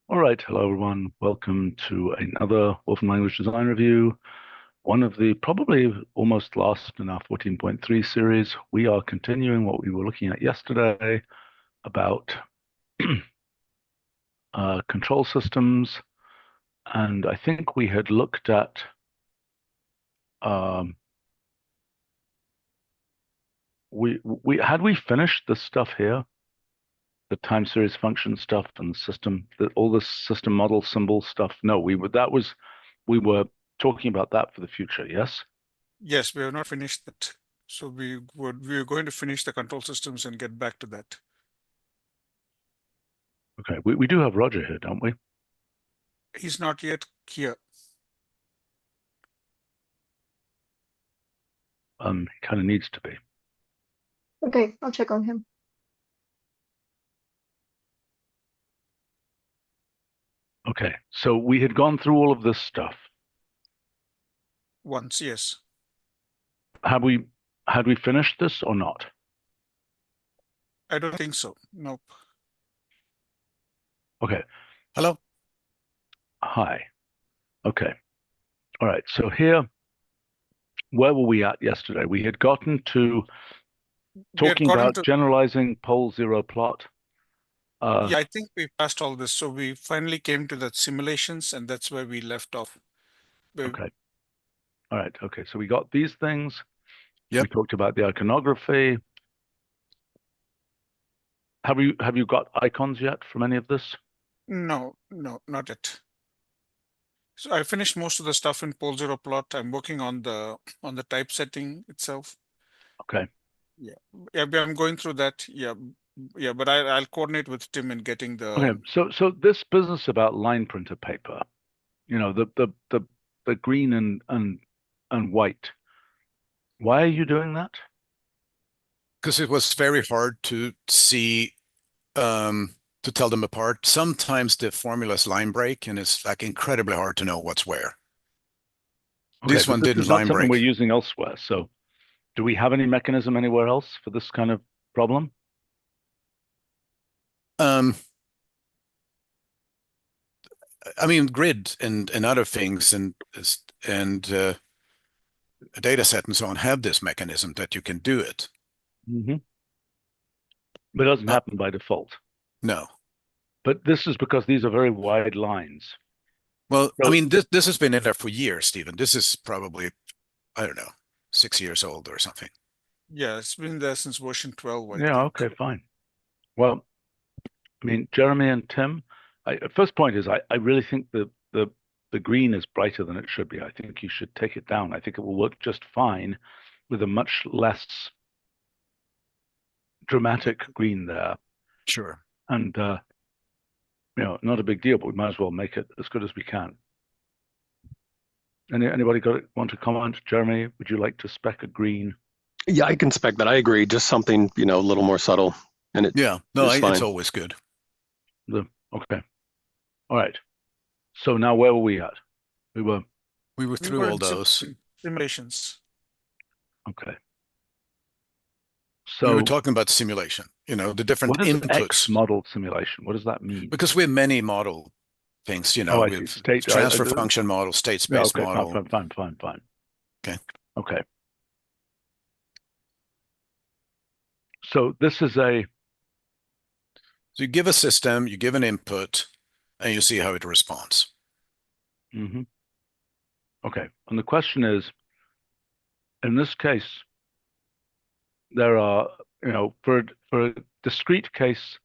All right, hello everyone. Welcome to another Wolfram Language Design Review. One of the probably almost last in our 14.3 series. We are continuing what we were looking at yesterday about control systems. And I think we had looked at um, we finished the stuff here, the time series function stuff and the system, all this system model symbol stuff. No, we were talking about that for the future, yes? Yes, we have not finished that. So we are going to finish the control systems and get back to that. Okay, we do have Roger here, don't we? He's not yet here. He kind of needs to be. Okay, I'll check on him. Okay, so we had gone through all of this stuff. Once, yes. Had we finished this or not? I don't think so. Nope. Okay. Hello? Hi. Okay. All right. So here, where were we at yesterday? We had gotten to We had talking gotten about to, generalizing pole zero plot. yeah, I think we passed all this. So we finally came to the simulations, and that's where we left off. Okay. All right. Okay. So we got these things. Yep. We talked about the iconography. Have you got icons yet from any of this? No, not yet. So I finished most of the stuff in pole zero plot. I'm working on the typesetting itself. Okay. Yeah, but I'm going through that. Yeah, but I'll coordinate with Tim in getting the. Okay. So this business about line printer paper, the green and white. Why are you doing that? Because it was very hard to see, to tell them apart. Sometimes the formulas line break, and it's like incredibly hard to know what's where. Okay, This but one this didn't is not line something we're break. using elsewhere. So do we have any mechanism anywhere else for this kind of problem? Um, I mean, grid and other things and a data set and so on have this mechanism that you can do it. Mm-hmm. But it doesn't happen by default. No. But this is because these are very wide lines. Well, I So, mean, this has been in there for years, Stephen. This is probably, I don't know, 6 years old or something. Yeah, it's been there since version 12, I yeah, think. okay, fine. Well, I mean, Jeremy and Tim, first point is I really think the green is brighter than it should be. I think you should take it down. I think it will work just fine with a much less dramatic green there. Sure. And not a big deal, but we might as well make it as good as we can. Anybody want to comment? Jeremy, would you like to spec a green? Yeah, I can spec that. I agree. Just something, a little more subtle. And Yeah, no, it's fine. it's always good. Okay. All right. So now where were we at? We were through all those. Simulations. okay. We were So talking about simulation, the different what is inputs. X model simulation? What does that mean? Because we have many model things, Oh, I see. with State transfer function model, state yeah, space okay, model. fine. Okay. Okay. So this is So you give a system, you give an input, and you see how it responds. mhm. Okay. And the question is, in this case, there are, for a discrete case,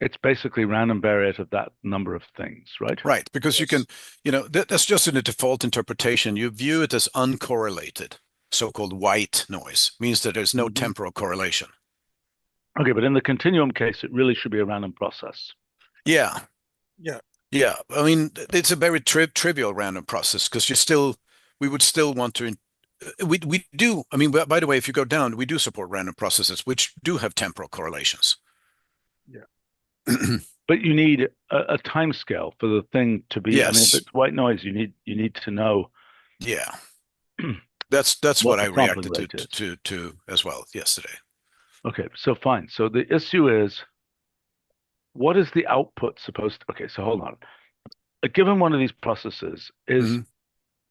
it's basically random variate of that number of things, right? Right, because Yes. you can, that's just in a default interpretation. You view it as uncorrelated, so-called white noise, means that there's no Mhm. temporal correlation. Okay, but in the continuum case, it really should be a random process. Yeah. Yeah. Yeah. I mean, it's a very trivial random process because we would still want to, we do, I mean, by the way, if you go down, we do support random processes, which do have temporal correlations. Yeah. But you need a time scale for the thing to be. I mean, if Yes. it's white noise, you need to know. Yeah. That's what what the I sampling reacted rate is. to as well yesterday. Okay, so fine. So the issue is what is the output supposed to, okay, so hold on. A given one of these processes is, Mhm.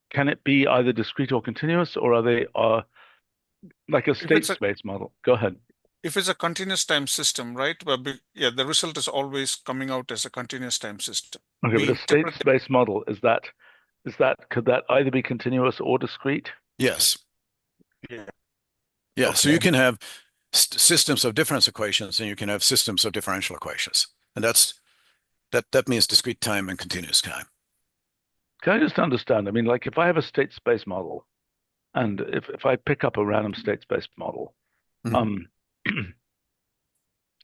can it be either discrete or continuous, or are they like a state it's a- space model? Go ahead. If it's a continuous time system, right? Yeah, the result is always coming out as a continuous time system. Okay, but We a state interpret- space model, could that either be continuous or discrete? Yes. Yeah. Yeah. So you Okay. can have systems of difference equations, and you can have systems of differential equations, and that means discrete time and continuous time. Can I just understand? I mean, like if I have a state space model, and if I pick up a random state space model, Mhm.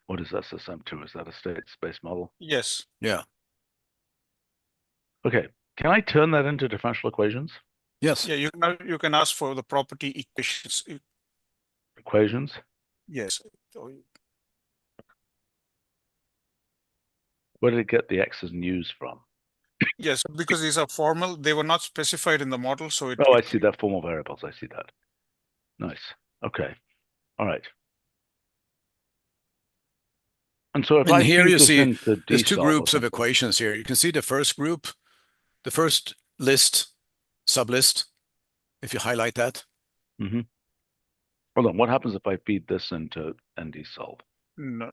what is SSM2? Is that a state space model? Yes. Yeah. Okay. Can I turn that into differential equations? Yes. Yeah, you can ask for the property equations. Equations? Yes. So Where did it get the X's and U's from? yes, because these are formal, they were not specified in the model, so Oh, I see. They're formal variables. I see that. Nice. Okay. All right. And so if And I here feed you this see into there's two DSolve or groups of something, equations here. You can see the first group, the first list, sublist, if you highlight that. hold on, what happens if I feed this into NDSolve? no.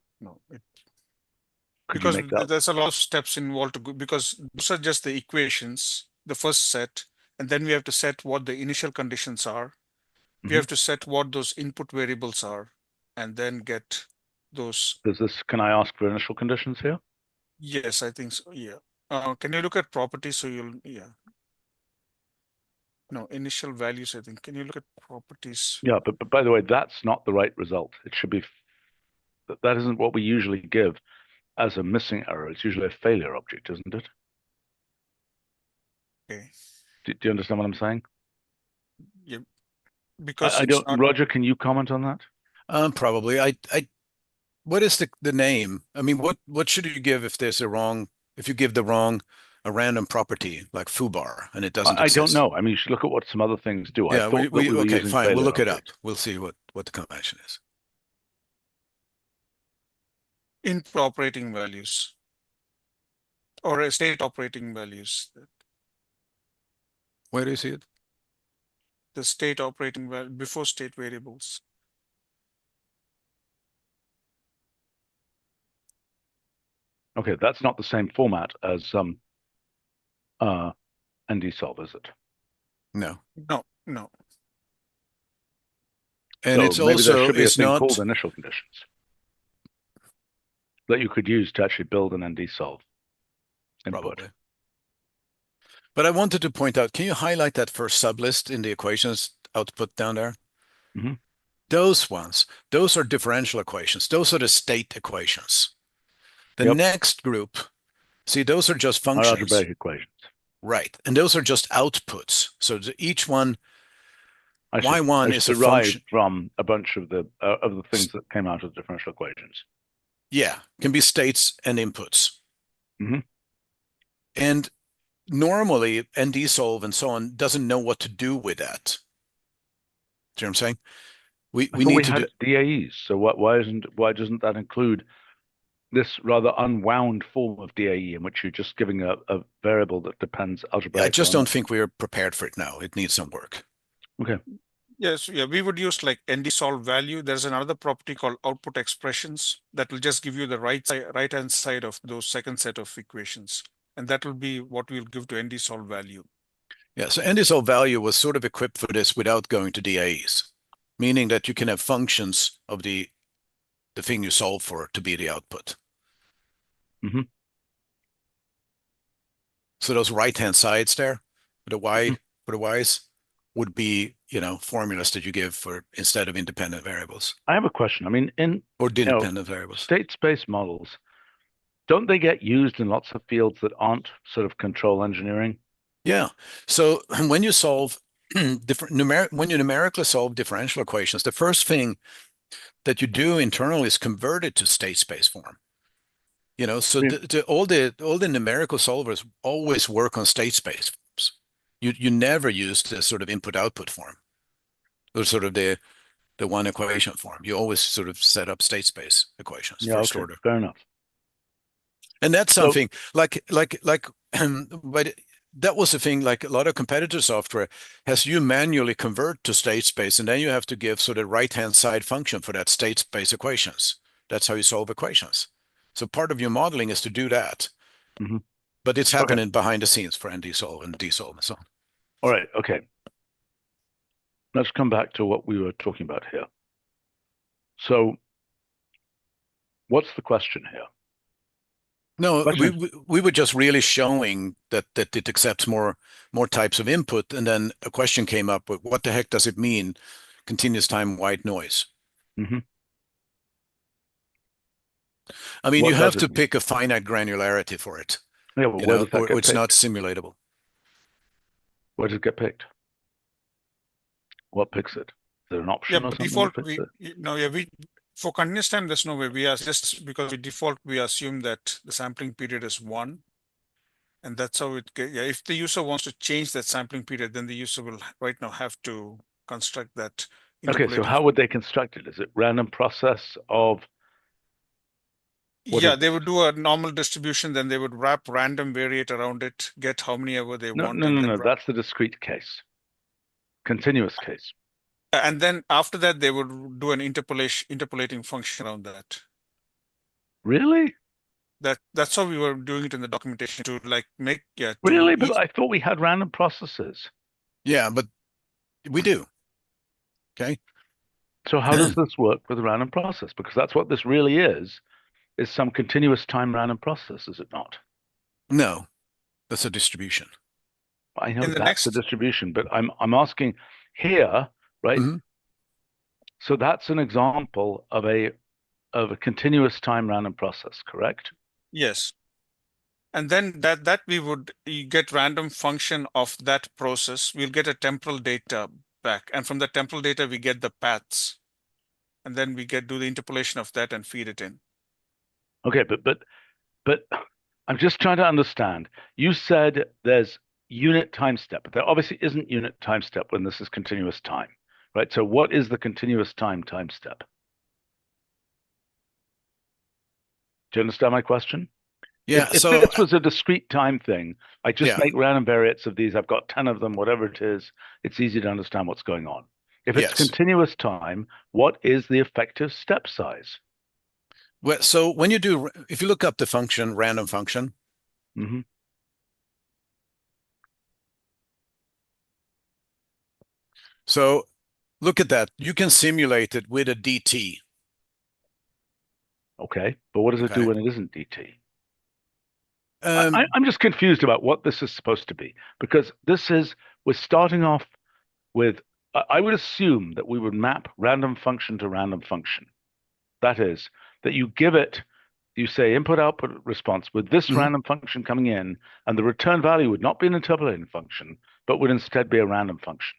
Could you Because make that? there's a lot of steps involved to go, because those are just the equations, the first set, and then we have to set what the initial conditions are. We Mhm. have to set what those input variables are, and then get those. Can I ask for initial conditions here? Yes, I think so. Yeah. Can you look at properties? So yeah. No, initial values, I think. Can you look at properties? Yeah, but by the way, that's not the right result. It should be, that isn't what we usually give as a missing error. It's usually a failure object, isn't it? Okay. Do you understand what I'm saying? Yeah. Because I it's don't, not. Roger, can you comment on that? Probably. What is the name? I mean, what should you give if there's if you give a random property like foobar and it doesn't I don't exist? know. I mean, you should look at what some other things do. I Yeah, thought that we were okay, using fine. We'll failure look it up. objects. We'll see what the convention is. Input operating values or a state operating values. Where do you see it? The state operating value before state variables. Okay, that's not the same format as NDSolve, is it? No. No. And So it's maybe there also should be a it's thing not called initial conditions that you could use to actually build an NDSolve input. probably. But I wanted to point out, can you highlight that first sublist in the equations output down there? Mhm. Those ones, those are differential equations. Those are the state equations. The Yep. next group, see, those are just Our functions. algebraic equations. Right. And those are just outputs. So each one, I see. Y1 It's is a derived function. from a bunch of the things that came out of the differential equations. Yeah, can be states and inputs. Mhm. And normally NDSolve and so on doesn't know what to do with that. Do you know what I'm saying? We I thought need we to had do, DAEs. So why doesn't that include this rather unwound form of DAE in which you're just giving a variable that depends algebraically? I just on don't think we are prepared for it now. It needs some work. Okay. Yes, yeah, we would use like NDSolve value. There's another property called output expressions that will just give you the right hand side of those second set of equations. And that will be what we'll give to NDSolve value. Yeah, so NDSolve value was sort of equipped for this without going to DAEs, meaning that you can have functions of the thing you solve for to be the output. Mhm. So those right-hand sides there, for the Y, Mhm. for the Ys, would be, formulas that you give for instead of independent variables I have a question. I mean, or know, dependent variables. state space models, don't they get used in lots of fields that aren't sort of control engineering? Yeah. So when you solve when you numerically solve differential equations, the first thing that you do internally is convert it to state space form. So Yeah. all the numerical solvers always work on state space forms. You never use the sort of input output form or sort of the one equation form. You always sort of set up state space equations, Yeah, first okay, order. fair enough. And that's So- something like, but that was the thing, like a lot of competitor software has you manually convert to state space, and then you have to give sort of right-hand side function for that state space equations. That's how you solve equations. So part of your modeling is to do that. Mhm. But it's Okay. happening behind the scenes for NDSolve and DSolve and so on. All right, okay. Let's come back to what we were talking about here. So what's the question here? No, Question. we were just really showing that it accepts more types of input, and then a question came up with what the heck does it mean, continuous time white noise? Mhm. I mean, What you have does to it mean? pick a finite granularity for it, Yeah, well, you where know, does that or get it's picked? not simulatable. Where does it get picked? What picks it? Is there an Yeah, option or by something default, that picks it? we for continuous time, there's no way. We are just because we default, we assume that the sampling period is 1. And that's how yeah, if the user wants to change that sampling period, then the user will right now have to construct that. Okay, so how would they construct it? Is it random process of what Yeah, is they would do a normal distribution, then they would wrap random variate around it, get how many ever they no, want. no, and no, then no, wrap- that's the discrete case. Continuous case. And then after that, they would do an interpolating function around that. Really? That's how we were doing it in the documentation to like make Really? But I thought we had random processes. Yeah, but we do. Okay. So how does this work with a random process? Because that's what this really is some continuous time random process, is it not? No, that's a distribution. I know In the that's the next- distribution, but I'm asking here, right? Mhm. So that's an example of a continuous time random process, correct? Yes. And then that we would get random function of that process. We'll get a temporal data back. And from the temporal data, we get the paths. And then we do the interpolation of that and feed it in. Okay, but I'm just trying to understand. You said there's unit time step, but there obviously isn't unit time step when this is continuous time, right? So what is the continuous time step? Do you understand my question? Yeah. If So this was a discrete time thing, I just Yeah. make random variates of these. I've got 10 of them, whatever it is. It's easy to understand what's going on. If it's Yes. continuous time, what is the effective step size? well, so when you do, if you look up the function random function, Hmm. so look at that. You can simulate it with a DT. Okay, but what does it do Okay. when it isn't DT? Um, I'm just confused about what this is supposed to be, because we're starting off with, I would assume that we would map random function to random function. That is, that you give it, you say input output response with this Mhm. random function coming in, and the return value would not be an interpolating function, but would instead be a random function.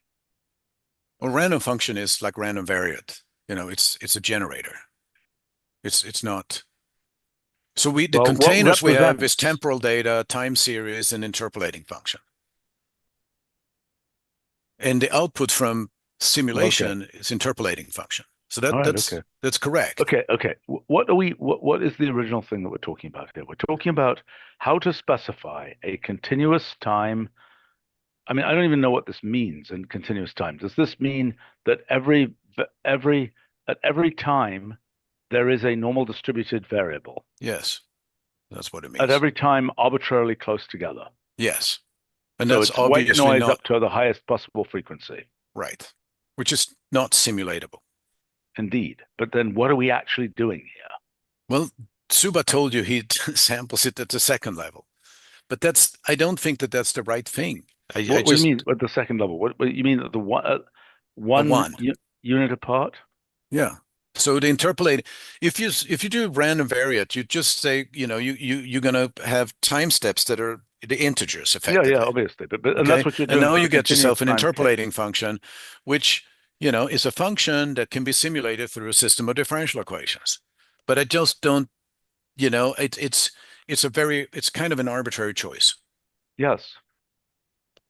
well, random function is like random variate. You know, it's a generator. It's not. So the Well, what containers we have represents- is temporal data, time series, and interpolating function. And the output from simulation is interpolating function. So All right, that's okay. that's correct. Okay. What is the original thing that we're talking about here? We're talking about how to specify a continuous time. I mean, I don't even know what this means in continuous time. Does this mean that at every time there is a normal distributed variable? Yes, that's what it means. At every time arbitrarily close together. Yes, and So that's it's white obviously noise not up to the highest possible frequency. right, which is not simulatable. Indeed. But then what are we actually doing here? Well, Suba told you he samples it at the second level, but I don't think that's the right thing. What do you mean at the second level? What you mean the one unit apart? Yeah. So the interpolate, if you do random variate, you just say, you know, you're gonna have time steps that are the integers effectively. Yeah, obviously. But and Okay? that's what you're doing. And now for you the get yourself an continuous time interpolating function, which, you know, is a function that can be simulated through a system of differential equations. But I just don't, you know, it's kind of an arbitrary choice. Yes.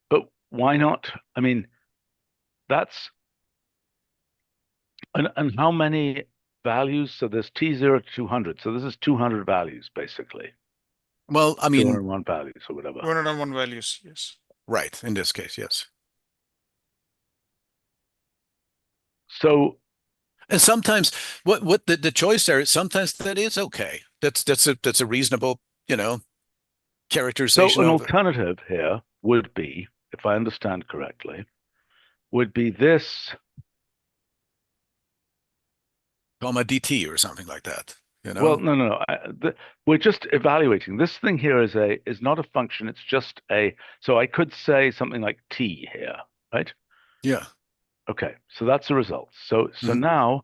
But why not? I mean, that's and how many values? So there's T0 to 200. So this is 200 values, basically. Well, I mean, 201 values or whatever. 201 values, yes. right, in this case, yes. So And sometimes what the choice there is, sometimes that is okay. That's a reasonable, you know, So characterization an of alternative here would be, if I understand correctly, would be this. comma DT or something like that. You know? Well, no. We're just evaluating. This thing here is not a function. It's just a. So I could say something like t here, right? Yeah. Okay, so that's the result. So Mhm. now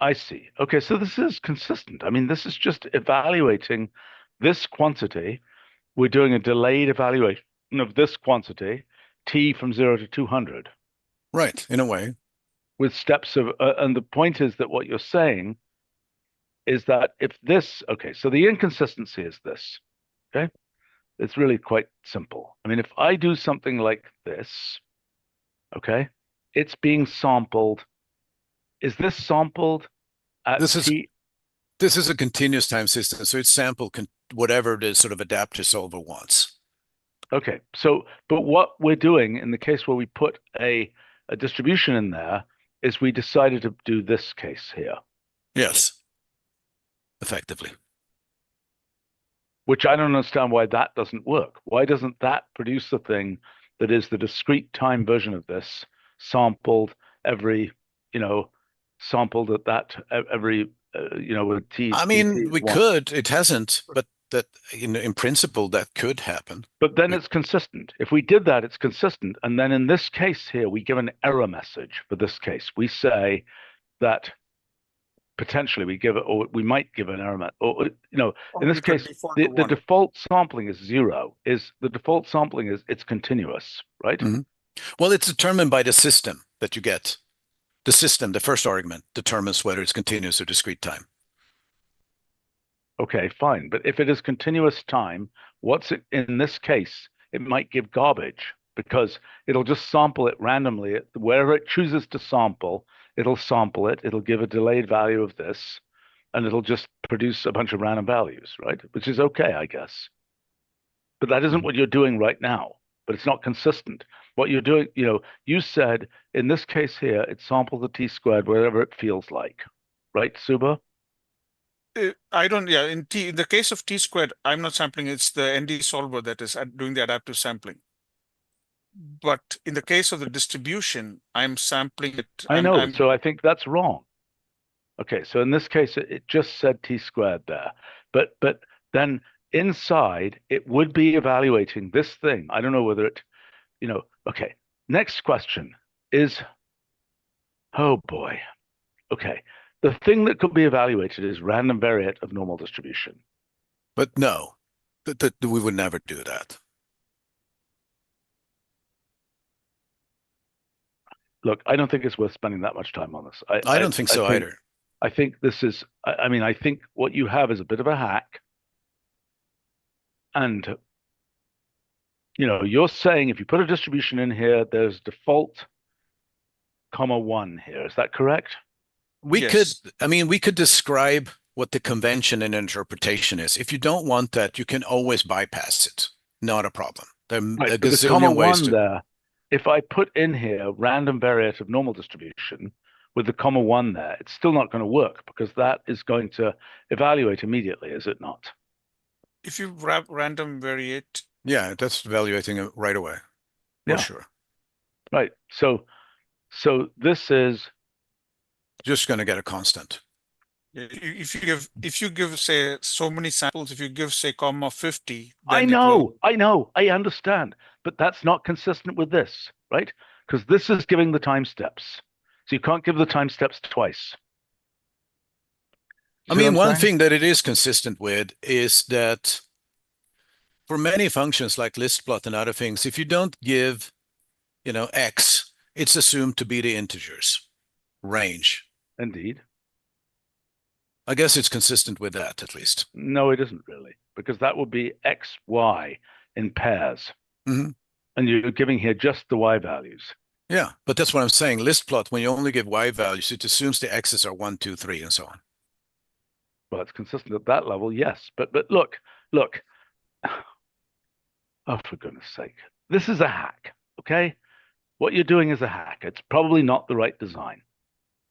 I see. Okay, so this is consistent. I mean, this is just evaluating this quantity. We're doing a delayed evaluation of this quantity, t from 0 to 200, Right, in a way. with steps of. And the point is that what you're saying is that if this. Okay, so the inconsistency is this. Okay, it's really quite simple. I mean, if I do something like this, okay, it's being sampled. Is this sampled at This is t? this is a continuous time system, so it's sample whatever the sort of adapter solver wants. Okay, so but what we're doing in the case where we put a distribution in there is we decided to do this case here, Yes. Effectively. which I don't understand why that doesn't work. Why doesn't that produce the thing that is the discrete time version of this, sampled every, sampled at that every, with t. I mean, dt we once. could, it hasn't, but that in principle that could happen. But then it's consistent. If we did that, it's consistent. And then in this case here, we give an error message for this case. We say that potentially we give it, or we might give an error message, or, in this case, the default sampling is 0. The default sampling is it's continuous, right? Mhm. Well, it's determined by the system that you get. The system, the first argument, determines whether it's continuous or discrete time. Okay, fine. But if it is continuous time, what's it in this case? It might give garbage because it'll just sample it randomly wherever it chooses to sample. It'll sample it. It'll give a delayed value of this, and it'll just produce a bunch of random values, right? Which is okay, I guess. But that isn't what you're doing right now. But it's not consistent. What you're doing, you said in this case here, it samples the t squared wherever it feels like, right, Suba? I don't, yeah, in the case of t squared, I'm not sampling, it's the ND solver that is doing the adaptive sampling. But in the case of the distribution, I'm sampling it. I know, so I think that's wrong. Okay, so in this case, it just said t squared there. But then inside, it would be evaluating this thing. I don't know whether it, okay. Next question is, oh boy. Okay, the thing that could be evaluated is random variate of normal distribution. But no, we would never do that. Look, I don't think it's worth spending that much time on this. I don't think so either. I think this is, I mean, I think what you have is a bit of a hack. And, you're saying if you put a distribution in here, there's default, comma 1 here. Is that correct? We could describe what the convention and interpretation is. If you don't want that, you can always bypass it. Not a problem. There are Right, a but the gazillion comma ways 1 to. there, if I put in here random variate of normal distribution with the comma 1 there, it's still not going to work because that is going to evaluate immediately, is it not? If you wrap random variate. Yeah, that's evaluating it right away. Yeah. For sure. Right. So this is Just going to get a constant. If you give say so many samples, if you give say comma 50, I know, I understand, but that's not consistent with this, right? Because this is giving the time steps. So you can't give the time steps twice. I mean, one thing that it is consistent with is that for many functions like listplot and other things, if you don't give, x, it's assumed to be the integers range. Indeed. I guess it's consistent with that, at least. No, it isn't really, because that would be x, y in pairs. Mhm. And you're giving here just the y values. Yeah, but that's what I'm saying. Listplot, when you only give y values, it assumes the x's are 1, 2, 3, and so on. Well, it's consistent at that level, yes. But look, Oh, for goodness sake. This is a hack, okay? What you're doing is a hack. It's probably not the right design.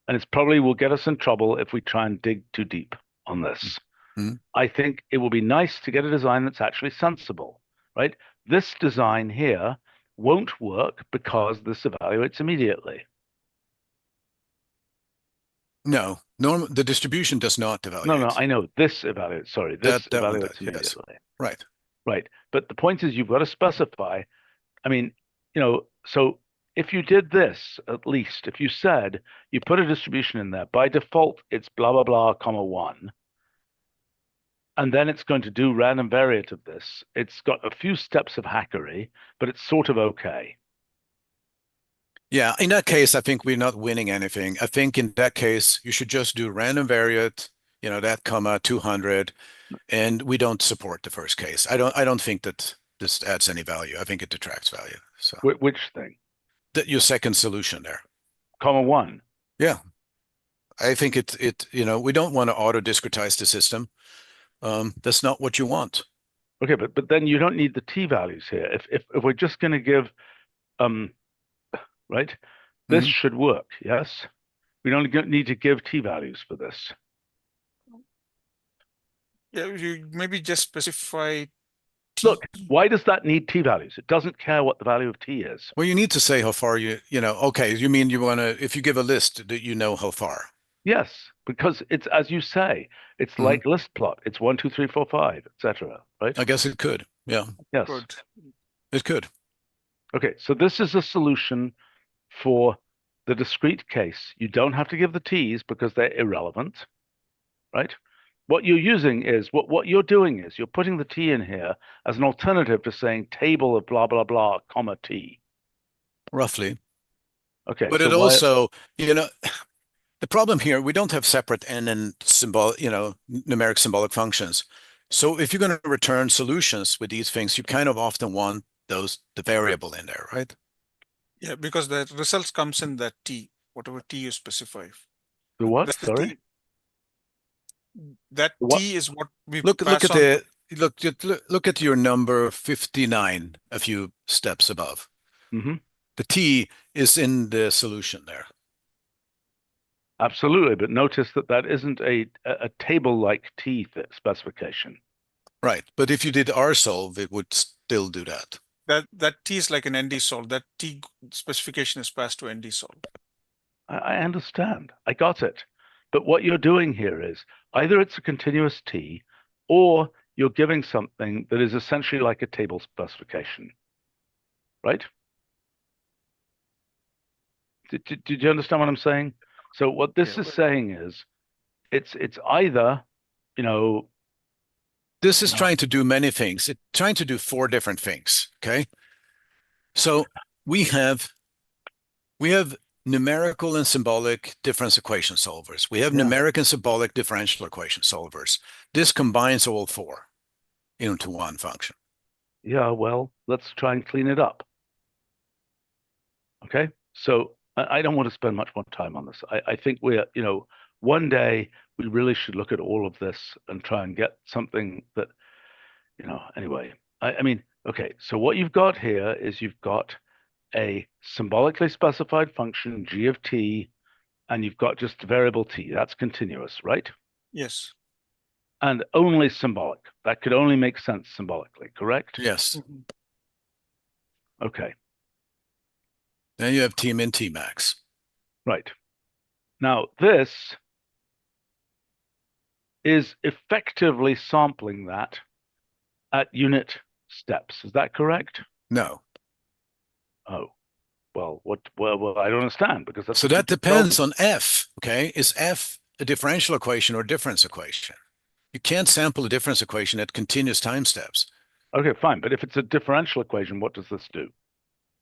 And it's probably will get us in trouble if we try and dig too deep on this. Mhm. I think it will be nice to get a design that's actually sensible, right? This design here won't work because this evaluates immediately. No, the distribution does not evaluate. No, I know this evaluates, sorry, this That one evaluates does, yes. immediately. Right. Right. But the point is you've got to specify, I mean, so if you did this, at least, if you said you put a distribution in there, by default, it's blah, blah, blah, comma 1. And then it's going to do random variate of this. It's got a few steps of hackery, but it's sort of okay. Yeah, in that case, I think we're not winning anything. I think in that case, you should just do random variate, that comma 200, and we don't support the first case. I don't think that this adds any value. I think it detracts value. So Which thing? your second solution there. Comma 1. Yeah. I think we don't want to auto-discretize the system. That's not what you want. Okay, but then you don't need the t values here. If we're just going to give, right, this should work. Yes, we don't need to give t values for this. Yeah, you maybe just specify T. Look, why does that need t values? It doesn't care what the value of t is. Well, you need to say how far okay, you mean you want to, if you give a list that you know how far. Yes, because it's, as you say, it's like list plot. It's 1, 2, 3, 4, 5, etc. Right? I guess it could. Yeah, Yes. Good. it could. Okay, so this is a solution for the discrete case. You don't have to give the t's because they're irrelevant, right? What you're using is, what you're doing is you're putting the t in here as an alternative to saying table of blah, blah, blah, comma t. Roughly. Okay. But so it also, the problem here, we don't have separate n and numeric symbolic functions. So if you're going to return solutions with these things, you kind of often want the variable in there, right? Yeah, because the results comes in that T, whatever T you specify. The what? That's the Sorry? T. That What? T is what we Look pass at on. look at your number 59 a few steps above. Mm-hmm. The T is in the solution there. Absolutely, but notice that isn't a table-like t specification. Right, but if you did rsolve, it would still do that. That T is like an ND solve. That T specification is passed to ND solve. I understand. I got it. But what you're doing here is either it's a continuous t, or you're giving something that is essentially like a table specification, right? Did you understand what I'm saying? So what this is saying is, it's either, This is trying to do many things. It's trying to do 4 different things. Okay. So we have numerical and symbolic difference equation solvers. We have numeric and symbolic differential equation solvers. This combines all 4 into one function. Yeah, well, let's try and clean it up. Okay, so I don't want to spend much more time on this. I think we're, one day we really should look at all of this and try and get something that, anyway, I mean, okay, so what you've got here is you've got a symbolically specified function, g of t, and you've got just variable t. That's continuous, right? Yes. And only symbolic. That could only make sense symbolically, correct? Yes. Okay. Then you have T min, T max. Right. Now, this is effectively sampling that at unit steps. Is that correct? No. Oh, well, well, I don't understand, because that's So that depends on F. Okay. Is F a differential equation or difference equation? You can't sample a difference equation at continuous time steps. Okay, fine. But if it's a differential equation, what does this do?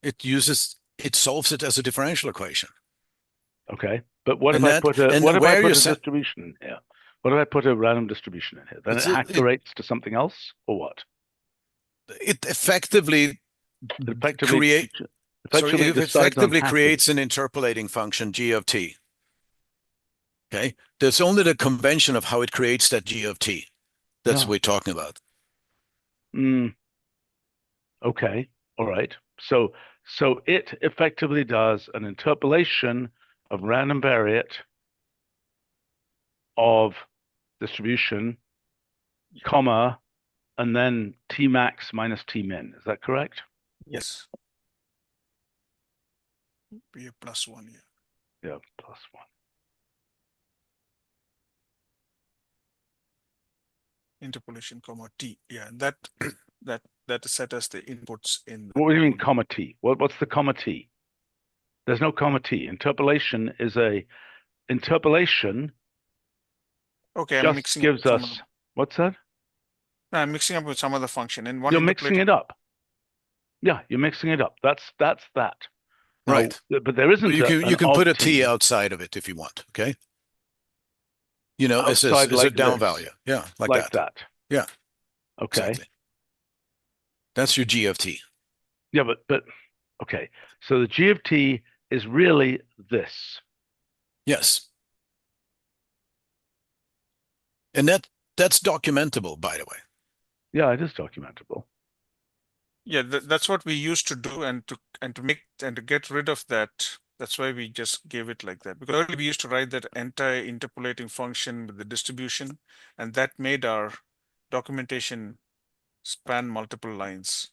It solves it as a differential equation. Okay. But what if I put a distribution in here? What if I put a random distribution in here? Then it hackerates to something else, or what? It effectively creates an interpolating function, g of t. Okay, there's only the convention of how it creates that g of t. That's what we're talking about. Okay, all right. So it effectively does an interpolation of random variate of distribution, comma, and then T max minus T min. Is that correct? Yes. Be a +1 here. Yeah, +1. Interpolation, comma T. Yeah, that that is set as the inputs in. What do you mean comma T? What's the comma T? There's no comma T. Interpolation is a interpolation Okay, I'm just mixing gives up some us what's that? No, I'm mixing up with some other function. In one You're mixing interpolating- it up. Yeah, you're mixing it up. That's that. Now, Right. but there isn't You an can put a of T outside of it if you want. Okay. As Outside a like down this. value. Yeah, like like that. that. Yeah. Okay. Exactly. That's your G of T. Yeah, but okay. So the G of T is really this. Yes. And that's documentable, by the way. Yeah, it is documentable. Yeah, that's what we used to do, and to get rid of that. That's why we just gave it like that. Because earlier we used to write that entire interpolating function with the distribution, and that made our documentation span multiple lines.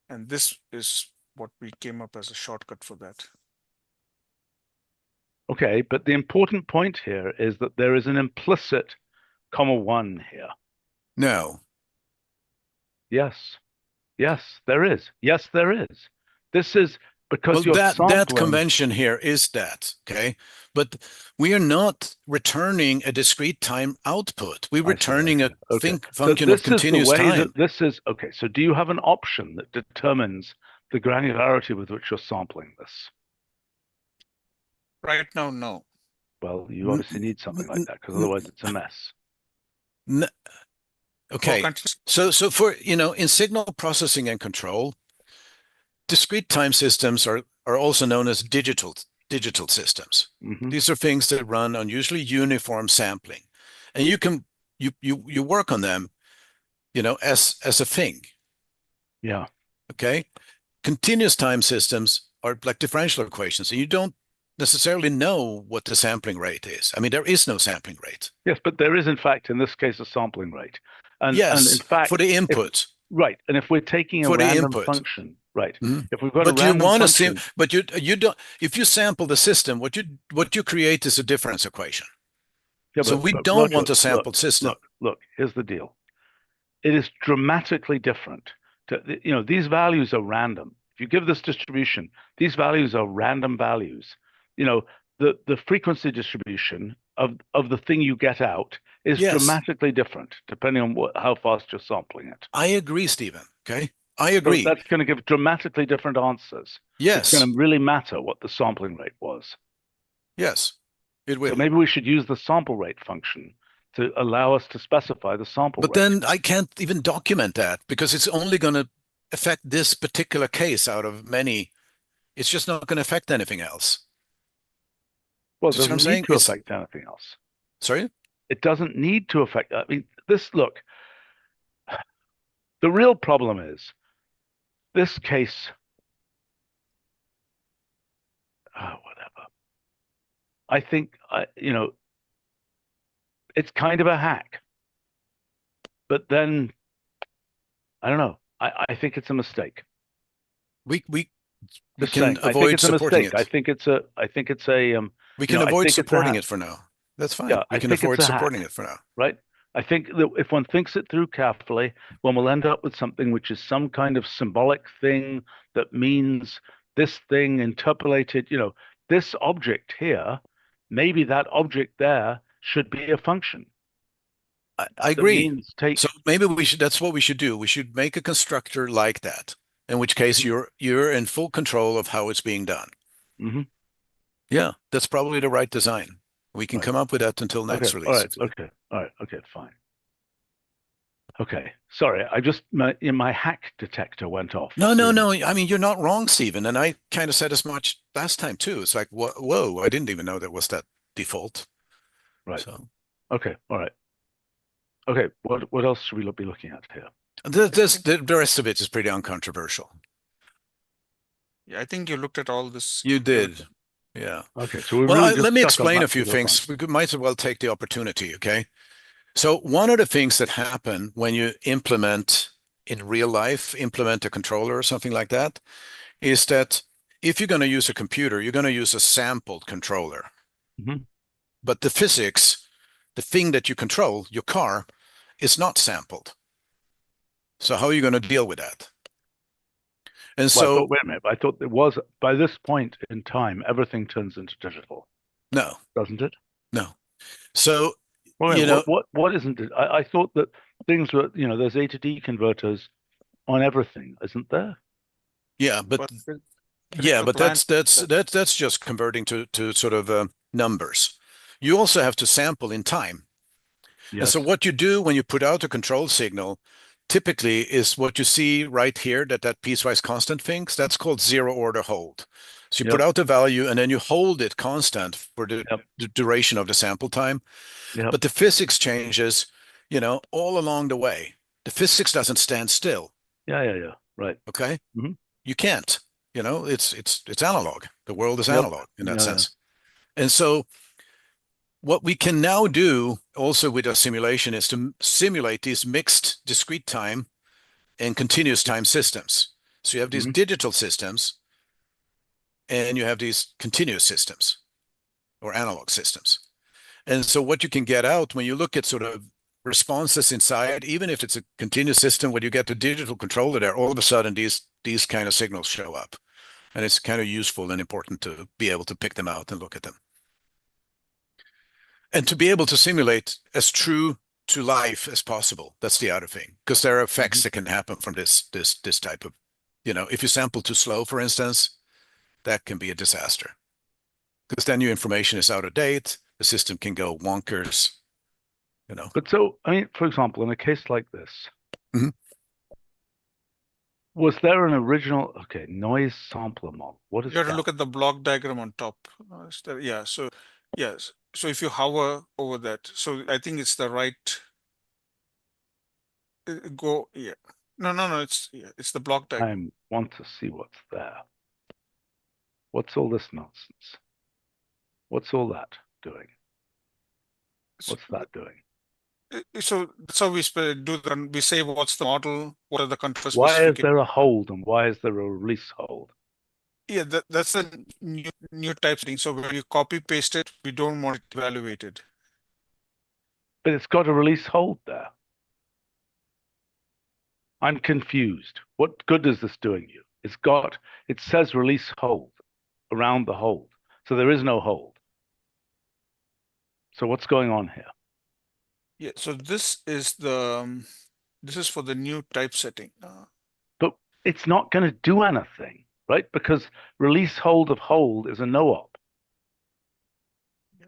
And this is what we came up as a shortcut for that. Okay, but the important point here is that there is an implicit comma 1 here. No. Yes. Yes, there is. Yes, there is. This is because Well, you're that sampling. convention here is that, okay? But we are not returning a discrete time output. We're I see, returning a okay. function So of continuous time. that this is okay. So do you have an option that determines the granularity with which you're sampling this? Right now, no. Well, you obviously need something like that because otherwise it's a mess. Okay. So for, in signal processing and control, discrete time systems are also known as digital systems. Mhm. These are things that run on usually uniform sampling, and you work on them, as a thing. Yeah. Okay. Continuous time systems are like differential equations, and you don't necessarily know what the sampling rate is. I mean, there is no sampling rate. Yes, but there is in fact in this case a sampling rate. And Yes, in fact for the input. right. And if we're taking a For the random input. function, right. Mhm. If we've got But a you random want to function, see, but you don't. If you sample the system, what you create is a difference equation. yeah, So but- we but don't Roger, want a sampled system. Look, here's the deal. It is dramatically different. These values are random. If you give this distribution, these values are random values. The frequency distribution of the thing you get out is Yes. dramatically different depending on how fast you're sampling it. I agree, Stephen. Okay, I So agree. that's going to give dramatically different answers. Yes, It's going to really matter what the sampling rate was. yes, it will. So maybe we should use the sample rate function to allow us to specify the sample But rate. then I can't even document that because it's only going to affect this particular case out of many. It's just not going to affect anything else. Well, it Do you see what I'm doesn't need saying? to It's- affect anything else. Sorry? It doesn't need to affect. I mean, look, the real problem is this case. Whatever. I think, it's kind of a hack. But then, I don't know. I think it's a mistake. We Just can saying, I think avoid it's a supporting mistake. it. I think it's a We can I avoid think it's a supporting hack. it for now. That's fine. Yeah, We I can think avoid it's a supporting hack. it for now. Right? I think that if one thinks it through carefully, one will end up with something which is some kind of symbolic thing that means this thing interpolated, this object here, maybe that object there should be a function. I That agree. means take, So maybe that's what we should do. We should make a constructor like that, in which case Mhm. you're in full control of how it's being done. Mhm. Yeah, that's probably the right design. We can Right. come up with that until next okay, release. all right, okay, fine. Okay, sorry, my hack detector went off. No. So- I mean, you're not wrong, Stephen. And I kind of said as much last time too. It's like, whoa, I didn't even know that was that default. Right. So Okay, all right. Okay, what else should we be looking at here? The rest of it is pretty uncontroversial. Yeah, I think you looked at all this. You did. Yeah. Okay, so we're Well, really just let me stuck on explain a that few single things. function. We might as well take the opportunity, okay? So one of the things that happen when you implement in real life, implement a controller or something like that, is that if you're going to use a computer, you're going to use a sampled controller. Mhm. But the physics, the thing that you control, your car, is not sampled. So how are you going to deal with that? And Well, I so, thought, wait a minute, I thought it was, by this point in time, everything turns into digital, no, doesn't it? no. So, Well, you know, what isn't it? I thought that things were, there's A to D converters on everything, isn't there? yeah, but But yeah, the but plant- that's just converting to sort of numbers. You also have to sample in time. And Yes. so what you do when you put out a control signal typically is what you see right here, that piecewise constant things, that's called zero order hold. So you put Yep. out the value and then you hold it constant for the Yep. duration of the sample time. Yep. But the physics changes, all along the way. The physics doesn't stand still. Yeah. Right. Okay. Mhm. You can't, it's analog. The world is Yep. analog in that Yeah. sense. And so what we can now do also with a simulation is to simulate these mixed discrete time and continuous time systems. So you have these Mhm. digital systems and you have these continuous systems or analog systems. And so what you can get out when you look at sort of responses inside, even if it's a continuous system, when you get the digital controller there, all of a sudden these kind of signals show up. And it's kind of useful and important to be able to pick them out and look at them. And to be able to simulate as true to life as possible. That's the other thing, because there are effects that can happen from this type of, if you sample too slow, for instance, that can be a disaster. Because then your information is out of date, the system can go wonkers, But so, I mean, for example, in a case like this, Mhm. was there an original, okay, noise sampler model? What is You have to that? look at the block diagram on top. Yeah, so yes. So if you hover over that, so I think it's the right go. Yeah. No. It's the block diagram. I want to see what's there. What's all this nonsense? What's all that doing? So, What's that doing? so that's how we we say what's the model, what are the control Why is specifications. there a hold and why is there a release hold? Yeah, that's a new type setting. So when you copy paste it, we don't want it evaluated. But it's got a release hold there. I'm confused. What good is this doing you? It says release hold around the hold. So there is no hold. So what's going on here? Yeah, so this is this is for the new type setting. But it's not going to do anything, right? Because release hold of hold is a no-op. Do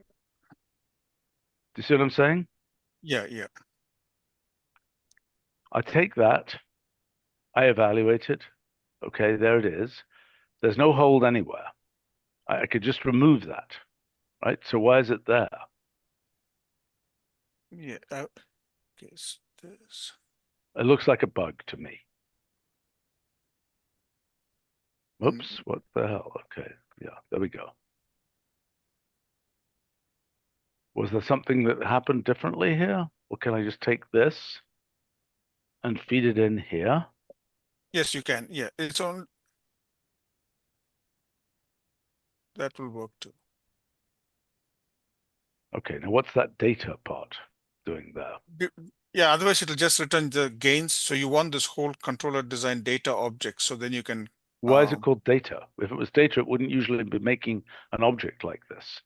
you see what I'm saying? Yeah. I take that, I evaluate it. Okay, there it is. There's no hold anywhere. I could just remove that, right? So why is it there? Yeah. Guess this. It looks like a bug to me. Whoops, what the hell? Okay, yeah, there we go. Was there something that happened differently here? Or can I just take this and feed it in here? Yes, you can. Yeah, it's on. That will work too. Okay, now what's that data part doing there? Yeah, otherwise it'll just return the gains. So you want this whole controller design data object. So then you can. Why is it called data? If it was data, it wouldn't usually be making an object like this.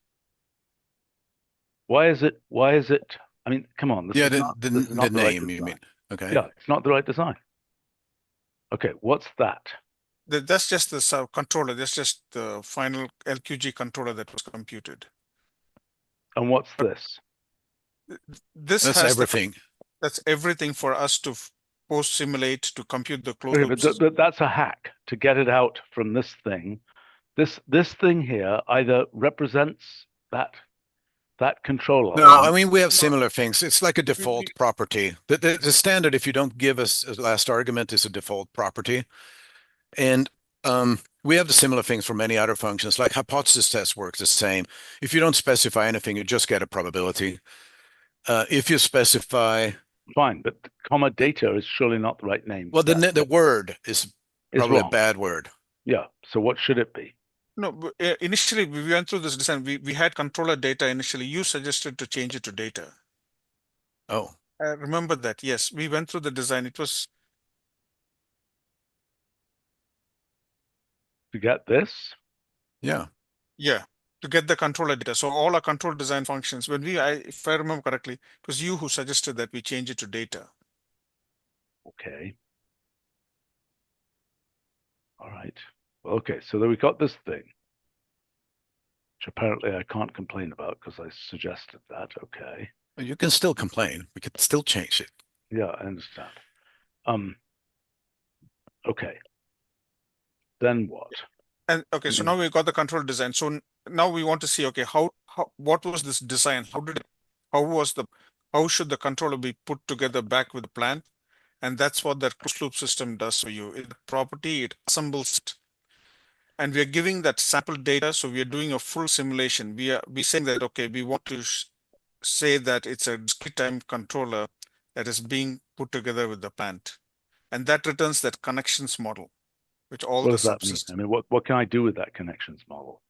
Why is it, I mean, come on, this yeah, is not the right name, you design. mean? Okay. Yeah, it's not the right design. Okay, what's that? That's just the controller. That's just the final LQG controller that was computed. And what's this? This That's has everything. that's everything for us to post simulate to compute the closed Okay, loop. but that's a hack to get it out from this thing. This thing here either represents that that controller. No, I mean, we have similar things. It's like a default we- property. The standard, if you don't give us a last argument, is a default property. And we have the similar things for many other functions, like hypothesis test works the same. If you don't specify anything, you just get a probability. If you specify, Fine, but comma data is surely not the right name. well, for that. the word is Is probably a wrong. bad word. Yeah. So what should it be? No, initially we went through this design. We had controller data initially. You suggested to change it to data. Oh, I remember that. Yes, we went through the design. It was To get this? yeah. yeah to get the controller data. So all our control design functions. When if I remember correctly, it was you who suggested that we change it to data. Okay. All right. Well, okay. So then we got this thing, which apparently I can't complain about because I suggested that. Okay. You can still complain. We could still change it. Yeah, I understand. Okay. Then what? And okay, so now we got the control design. So now we want to see, okay, what was this design? How should the controller be put together back with the plan? And that's what that closed loop system does for you. The property, it assembles it. And we are giving that sample data. So we are doing a full simulation. We saying that, okay, we want to say that it's a discrete time controller that is being put together with the plant. And that returns that connections model, which all What the does that mean? subsystems. I mean, what can I do with that connections model?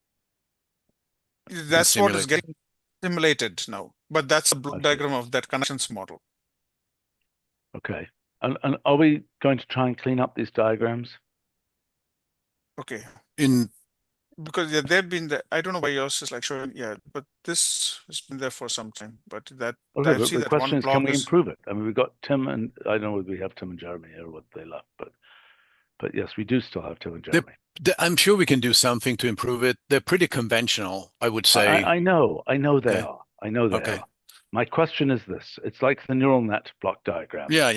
That's what is simulate. getting simulated now. But that's a block I see. diagram of that connections model. Okay. And are we going to try and clean up these diagrams? Okay. In Because yeah, they've been there. I don't know why yours is like showing, yeah, but this has been there for some time. But that Okay, I but see the that question one is, can blog we is improve it? I mean, we've got Tim and I don't know whether we have Tim and Jeremy here or what they left, but yes, we do still have Tim and The- Jeremy. I'm sure we can do something to improve it. They're pretty conventional, I would say. I know they Okay. are. I know they Okay. are. My question is this: it's like the neural net block diagram. Yeah,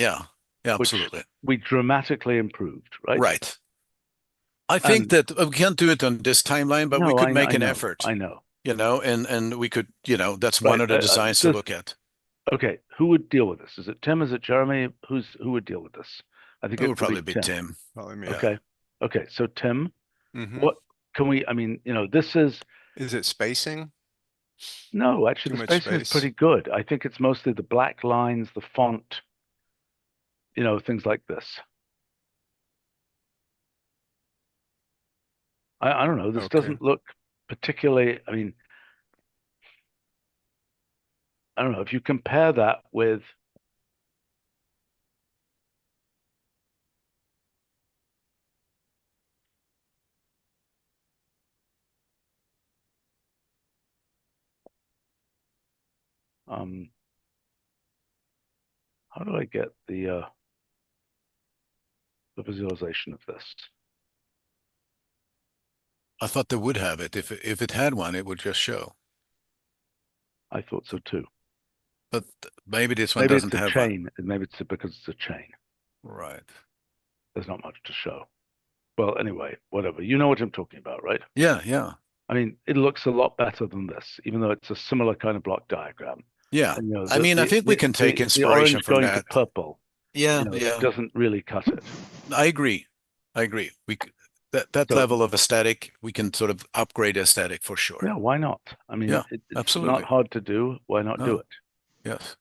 which absolutely. we dramatically improved, right? Right. I think And- that we can't do it on this timeline, but we No, could I make an know, effort, I know. and we could, that's one Right, of the designs to just- look at. Okay, who would deal with this? Is it Tim? Is it Jeremy? Who would deal with this? I think It it would probably be Tim. Tim. Probably me. Okay. Okay. So Tim, Mhm. what can we? I mean, this is Is it spacing? no. Actually, Too the much spacing is space. pretty good. I think it's mostly the black lines, the font, things like this. I don't know. This Okay. doesn't look particularly. I mean, I don't know if you compare that with. How do I get the visualization of this? I thought they would have it. If it had one, it would just show. I thought so too. But maybe this one Maybe it's doesn't a have one. chain, and maybe it's because it's a chain. Right. There's not much to show. Well, anyway, whatever. You know what I'm talking about, right? Yeah. I mean, it looks a lot better than this, even though it's a similar kind of block diagram. Yeah. And, I mean, I think we can take the inspiration orange from going that. to purple. Yeah, Doesn't really cut it. I agree. That So- level of aesthetic, we can sort of upgrade aesthetic for sure. Yeah, why not? I mean, Yeah, it's absolutely. not hard to do. Why not do No. it? Yes.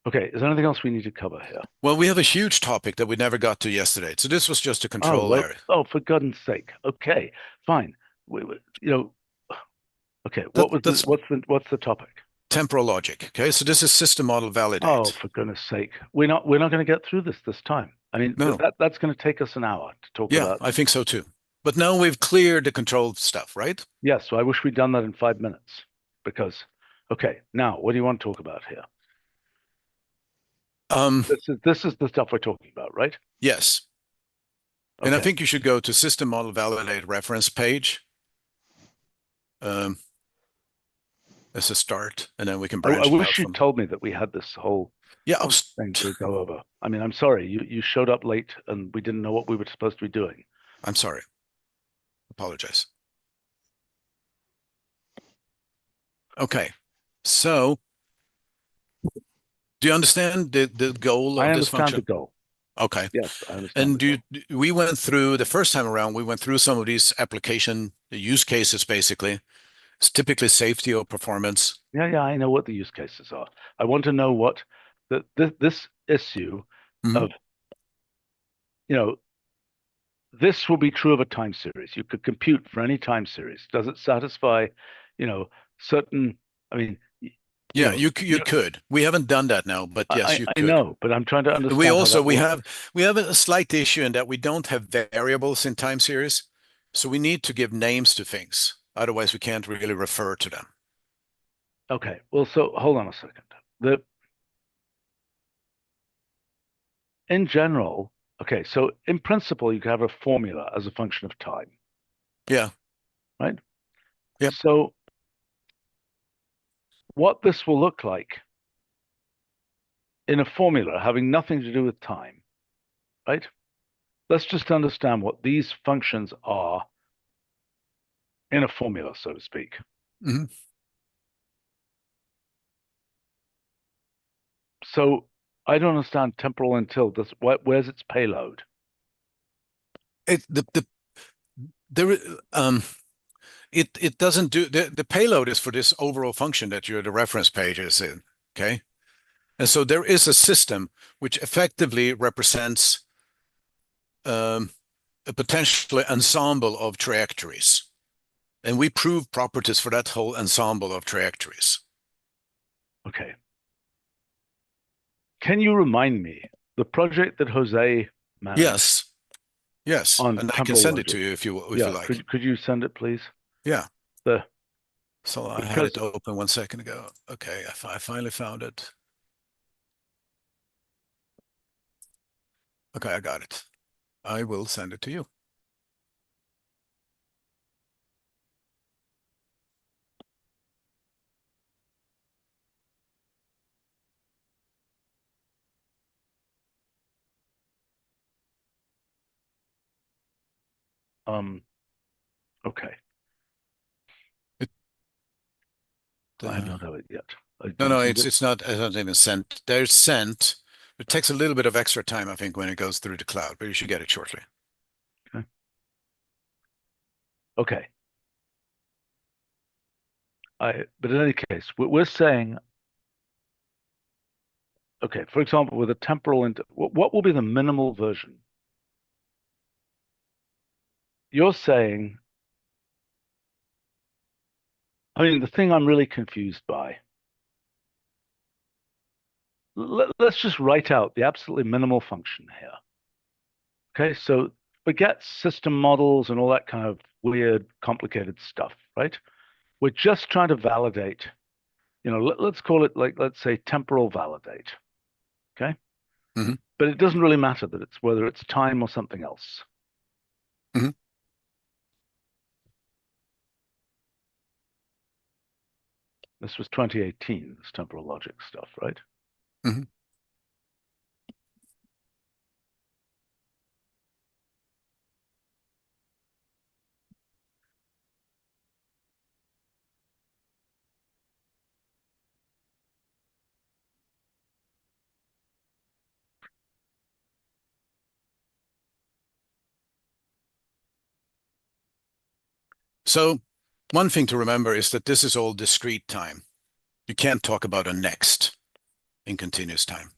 Okay, is there anything else we need to cover here? Well, we have a huge topic that we never got to yesterday. So this was just a control well, area. oh, for goodness sake. Okay, fine. Okay, That's- what's the topic? Temporal logic. Okay, so this is system model validate. Oh, for goodness sake. We're not going to get through this time. I mean, No. that's going to take us an hour to talk Yeah, about. I think so too. But now we've cleared the control stuff, right? Yes, so I wish we'd done that in 5 minutes because, okay, now what do you want to talk about here? This is the stuff we're talking about, right? Yes. And I Okay. think you should go to system model validate reference page. As a start, and then we can branch I it wish out you from. told me that we had this whole Yeah, thing to go over. I mean, I'm sorry, you showed up late and we didn't know what we were supposed to be doing. I'm sorry. Apologize. Okay. So, do you understand the goal I of this understand the function? goal. Okay. Yes, I understand. And the goal. we went through the first time around, we went through some of these application use cases basically. It's typically safety or performance. Yeah, I know what the use cases are. I want to know what this issue Mhm. of, this will be true of a time series. You could compute for any time series. Does it satisfy, certain, I mean, Yeah, know, you could. We haven't done that now, but yes, you I could. know, but I'm trying to understand We how also that works. we have a slight issue in that we don't have variables in time series. So we need to give names to things. Otherwise, we can't really refer to them. Okay, well, so hold on a second. In general, okay, so in principle, you can have a formula as a function of time, Yeah. right? Yep. So what this will look like in a formula having nothing to do with time, right? Let's just understand what these functions are in a formula, so to speak. Mhm. So I don't understand temporal until this. Where's its payload? It doesn't do the payload is for this overall function that the reference page is in. Okay. And so there is a system which effectively represents a potential ensemble of trajectories. And we prove properties for that whole ensemble of trajectories. Okay. Can you remind me the project that Jose managed? Yes, On and I can temporal send it logic. to you if you Yeah, like. could you send it, please? Yeah. The So I had because it open 1 second ago. Okay, I finally found it. Okay, I got it. I will send it to you. okay, It, I don't have it yet. no, it's not. It's not even sent. There's sent. It takes a little bit of extra time, I think, when it goes through the cloud, but you should get it shortly. Okay. But in any case, we're saying, okay, for example, with a temporal, what will be the minimal version? You're saying, I mean, the thing I'm really confused by, let's just write out the absolutely minimal function here. Okay, so forget system models and all that kind of weird, complicated stuff, right? We're just trying to validate, let's call it like, let's say temporal validate. Okay. Mhm. But it doesn't really matter that it's whether it's time or something else. Mhm. This was 2018, this temporal logic stuff, right? Mhm. So one thing to remember is that this is all discrete time. You can't talk about a next in continuous time.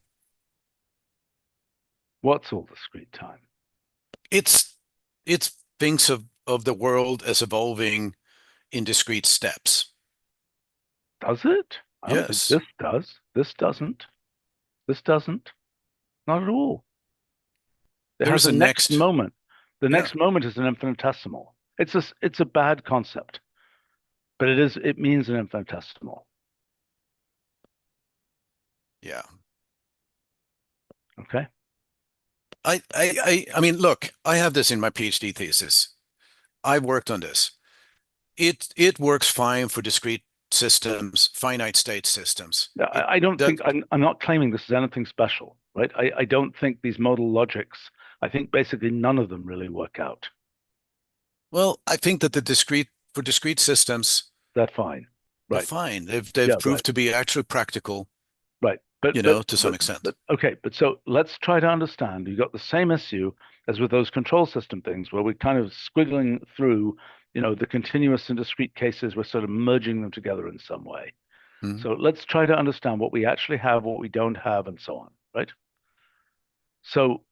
What's all discrete time? It's thinks of the world as evolving in discrete steps. Does it? I don't think Yes. this does. This doesn't. This doesn't. Not at all. It There has is a a next next. moment. The Yeah. next moment is an infinitesimal. It's a bad concept, but it means an infinitesimal. Yeah. Okay. I mean, look, I have this in my PhD thesis. I worked on this. It works fine for discrete systems, finite state systems. I don't think I'm not claiming this is anything special, right? I don't think these modal logics, I think basically none of them really work out. Well, I think that for discrete systems, They're fine. Right. defined. They've Yeah, proved right. to be actually practical, Right. But you know, to some extent. Okay, but so let's try to understand. You've got the same issue as with those control system things where we're kind of squiggling through, the continuous and discrete cases, we're sort of merging them together in some way. Mhm. So let's try to understand what we actually have, what we don't have, and so on, right? So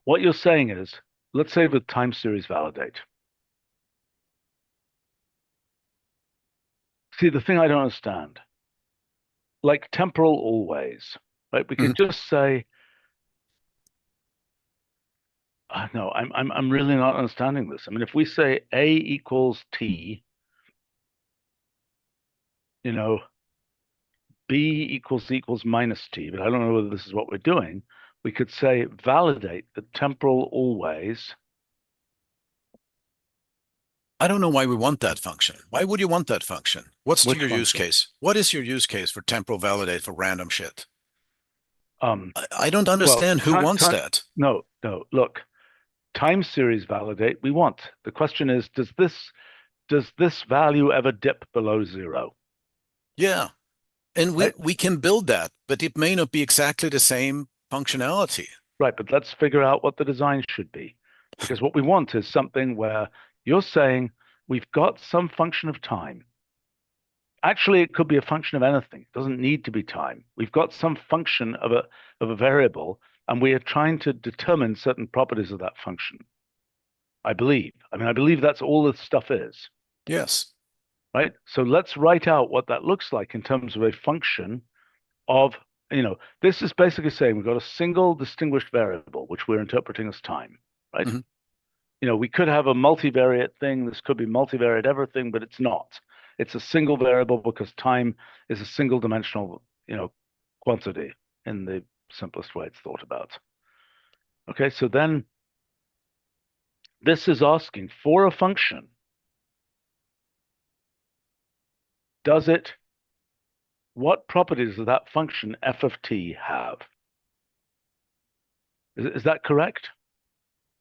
what you're saying is, let's say with time series validate. See, the thing I don't understand, like temporal always, right? We could just say, no, I'm really not understanding this. I mean, if we say A equals T, B equals minus T, but I don't know whether this is what we're doing. We could say validate the temporal always. I don't know why we want that function. Why would you want that function? What's Which your use function? case? What is your use case for temporal validate for random shit? Um, I don't understand who wants time, that. No, look, time series validate we want. The question is, does this value ever dip below 0? Yeah. And Right? we can build that, but it may not be exactly the same functionality. Right, but let's figure out what the design should be. Because what we want is something where you're saying we've got some function of time. Actually, it could be a function of anything. It doesn't need to be time. We've got some function of a variable, and we are trying to determine certain properties of that function. I believe. I mean, I believe that's all this stuff is. Yes. Right? So let's write out what that looks like in terms of a function of, this is basically saying we've got a single distinguished variable, which we're interpreting as time, right? Mhm. We could have a multivariate thing. This could be multivariate everything, but it's not. It's a single variable because time is a single dimensional, quantity in the simplest way it's thought about. Okay, so then this is asking for a function. What properties does that function f of t have? Is that correct?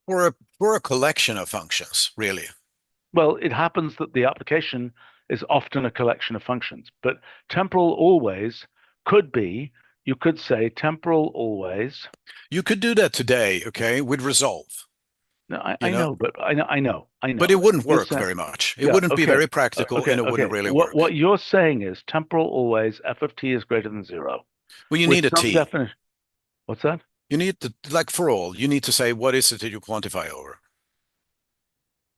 For a collection of functions, really. Well, it happens that the application is often a collection of functions, but temporal always could be, you could say temporal always. You could do that today, okay, with resolve. No, You I know? know, but I know. But it wouldn't You're work saying- very much. It Yeah, wouldn't be okay. very practical, and it wouldn't really work. What you're saying is temporal always f of t is greater than 0. Well, you With need a some t. definition. What's that? You need to, like for all, you need to say what is it that you quantify over.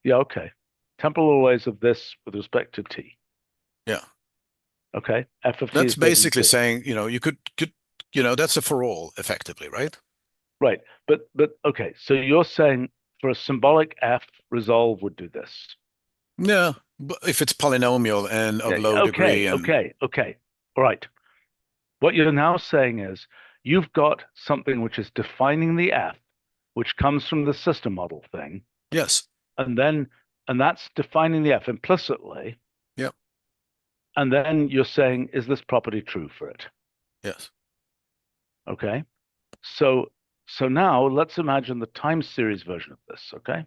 Yeah, okay. Temporal always of this with respect to t. Yeah. Okay. F of t That's is greater than basically 0. saying, you could, that's a for all effectively, right? Right. But okay, so you're saying for a symbolic f, resolve would do this. Yeah, but if it's polynomial and of low degree and okay. All right. What you're now saying is you've got something which is defining the f, which comes from the system model thing, yes. and that's defining the f implicitly. Yep. And then you're saying, is this property true for it? Yes. Okay. So now let's imagine the time series version of this, okay?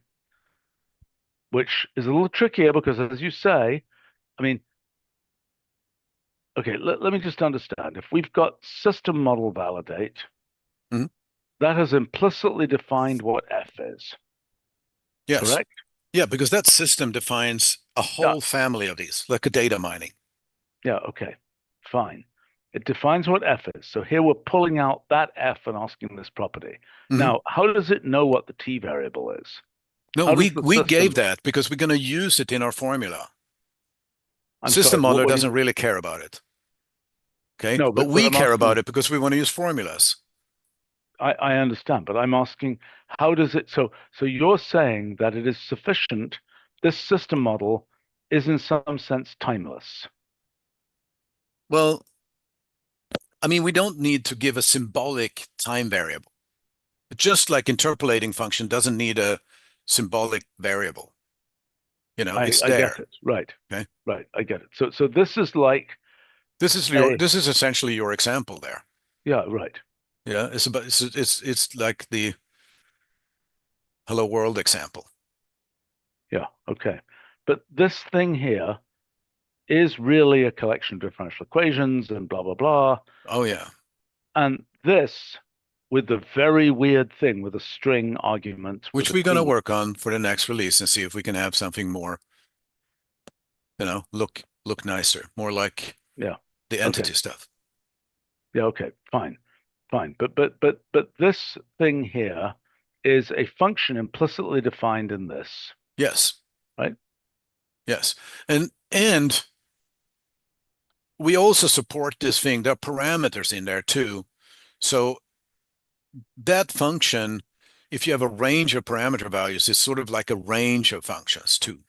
Which is a little trickier because, as you say, I mean, okay, let me just understand. If we've got system model validate, Mhm. that has implicitly defined what f is. Yes. Correct? Yeah, because that system defines a whole family of these, like a data mining. Yeah, okay, fine. It defines what f is. So here we're pulling out that f and asking this property. Mhm. Now, how does it know what the t variable is? No, How we does the we gave system- that because we're going to use it in our formula. I'm System sorry, modeler what do you- doesn't really care about it. Okay, No, but but we I'm care asking- about it because we want to use formulas. I understand, but I'm asking, how does it, so you're saying that it is sufficient, this system model is in some sense timeless. Well, I mean, we don't need to give a symbolic time variable. Just like interpolating function doesn't need a symbolic variable. It's I there. get it, right? Okay. Right, I get it. So this is like, This is essentially your example there. yeah, right. Yeah, it's like the hello world example. Yeah, okay. But this thing here is really a collection of differential equations and blah, blah, blah. Oh yeah. And this with the very weird thing with a string argument. Which we're going to work on for the next release and see if we can have something more, look nicer, more like the entity stuff. Yeah, okay, fine. But this thing here is a function implicitly defined in this. Yes. Right? Yes. And we also support this thing. There are parameters in there too. So that function, if you have a range of parameter values, it's sort of like a range of functions too.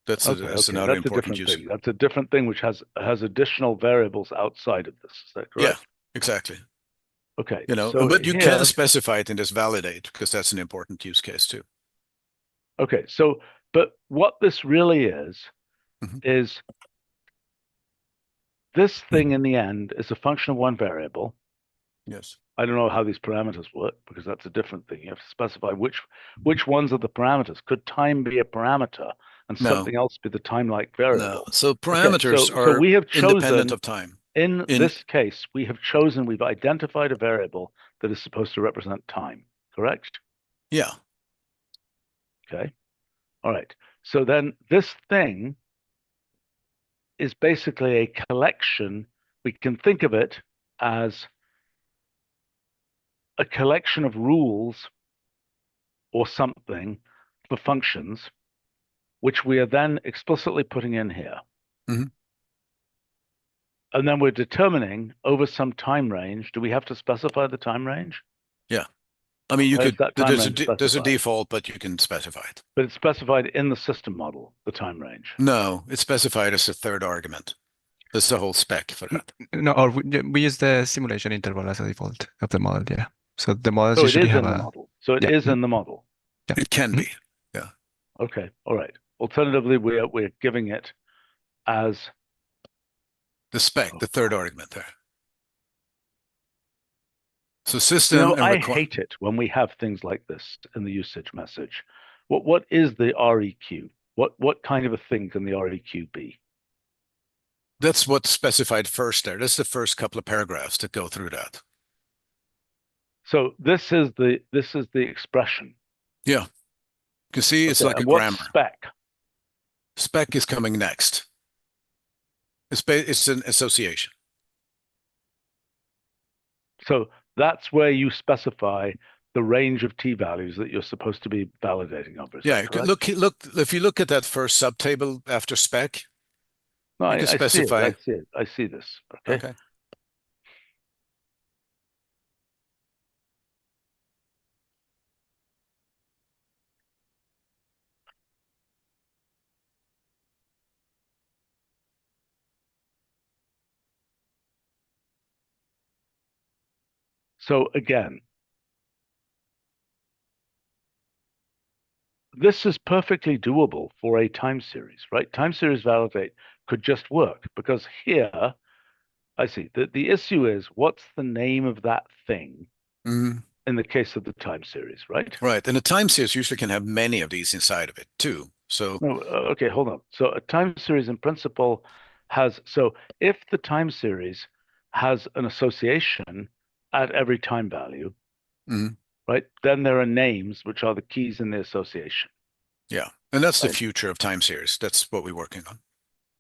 That's another important use. That's a different thing which has additional variables outside of this. Is that correct? Yeah, exactly. Okay. But you can specify it in this validate because that's an important use case too. Okay. So, but what this really is this thing in the end is a function of one variable. Yes. I don't know how these parameters work because that's a different thing. You have to specify which ones are the parameters. Could time be a parameter and something else be the time-like variable? No. So parameters are we have chosen, independent of time. In this case, we've identified a variable that is supposed to represent time, correct? Yeah. Okay. All right. So then this thing is basically a collection. We can think of it as a collection of rules or something for functions, which we are then explicitly putting in here. And then we're determining over some time range. Do we have to specify the time range? Yeah. I mean, you could, there's a specified? default, but you can specify it. But it's specified in the system model, the time range. No, it's specified as a third argument. That's the whole spec for that. No, or we use the simulation interval as a default of the model, yeah. So the models So it usually is have in the model. So it is in the model. Yeah. It can be. Yeah. Okay. All right. Alternatively, we're giving it as the spec, the third argument there. So system and I hate it when we have things like this in the usage message. What is the REQ? What kind of a thing can the REQ be? That's what's specified first there. That's the first couple of paragraphs that go through that. So this is the expression. Yeah. You can see it's like a grammar. Spec? Spec is coming next. It's an association. So that's where you specify the range of t-values that you're supposed to be validating over. Yeah, look. If you look at that first subtable after spec, no, you can specify. I see this. Okay. So again, this is perfectly doable for a time series, right? Time series validate could just work because here, I see that the issue is what's the name of that thing in the case of the time series, right? Right. And a time series usually can have many of these inside of it too. So okay, hold on. So a time series in principle has, so if the time series has an association at every time value, right, then there are names which are the keys in the association. Yeah. And that's the future of time series. That's what we're working on.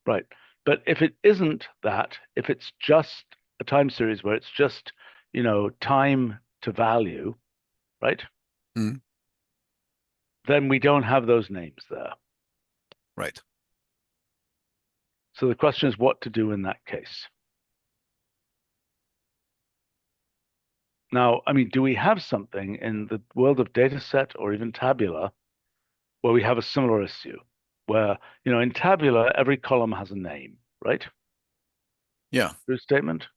Right. But if it isn't that, if it's just a time series where it's just, time to value, right? Then we don't have those names there. Right. So the question is what to do in that case. Now, I mean, do we have something in the world of dataset or even tabular where we have a similar issue? Where, in tabular, every column has a name, right? Yeah. True statement?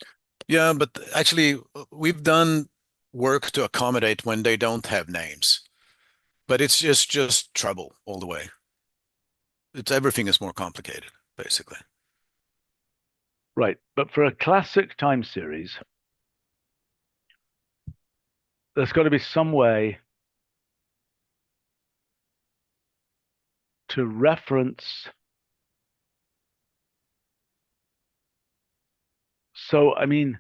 Yeah, but actually, we've done work to accommodate when they don't have names. But it's just trouble all the way. Everything is more complicated, basically. Right. But for a classic time series, there's got to be some way to reference So, I mean,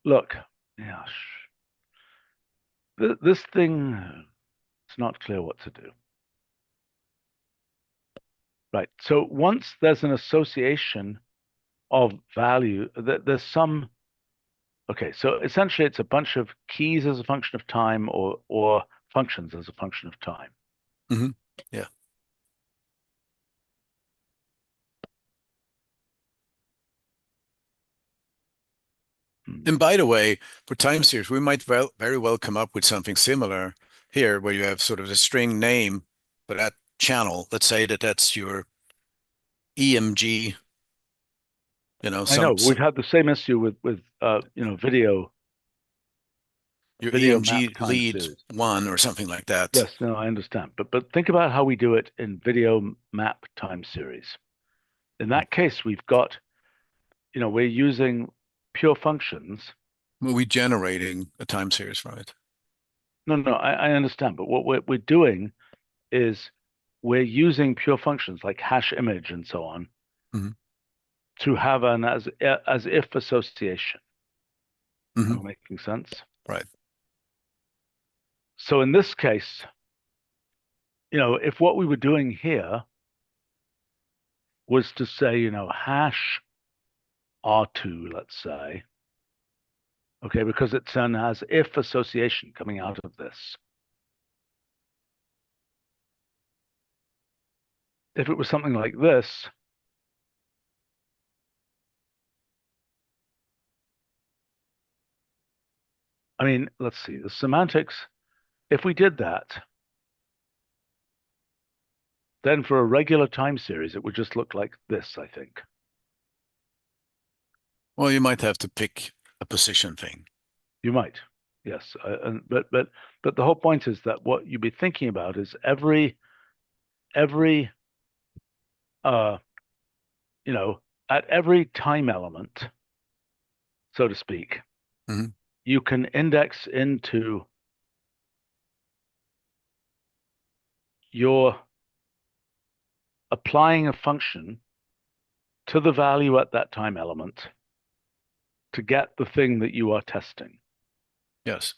look, yeah, this thing, it's not clear what to do. Right. So once there's an association of value, there's some. Okay, so essentially it's a bunch of keys as a function of time or functions as a function of time. Mhm. Yeah. And by the way, for time series, we might very well come up with something similar here, where you have sort of the string name for that channel. Let's say that that's your EMG. You know, I know we've had the same issue with video your video map EMG time lead series. 1 or something like that. Yes, no, I understand. But think about how we do it in video map time series. In that case, we've got, we're using pure functions. Well, we generating a time series from it. No, I understand. But what we're doing is we're using pure functions like hash image and so on Mhm. to have an as if association. Mhm. Am I making sense? Right. So in this case, if what we were doing here was to say, hash R2, let's say, okay, because it's an as if association coming out of this. If it was something like this, I mean, let's see, the semantics, if we did that, then for a regular time series, it would just look like this, I think. Well, you might have to pick a position thing. You might, yes. But the whole point is that what you'd be thinking about is every at every time element, so to speak, Mhm. you can index into your applying a function to the value at that time element to get the thing that you are testing. Yes.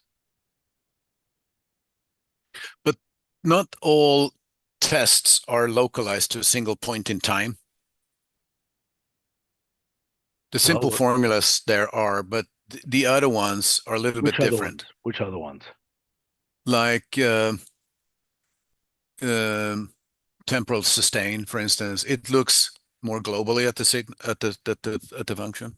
But not all tests are localized to a single point in time. The simple formulas there are, but the other ones are a little bit different. Which other ones? Like temporal sustain, for instance, it looks more globally at the function.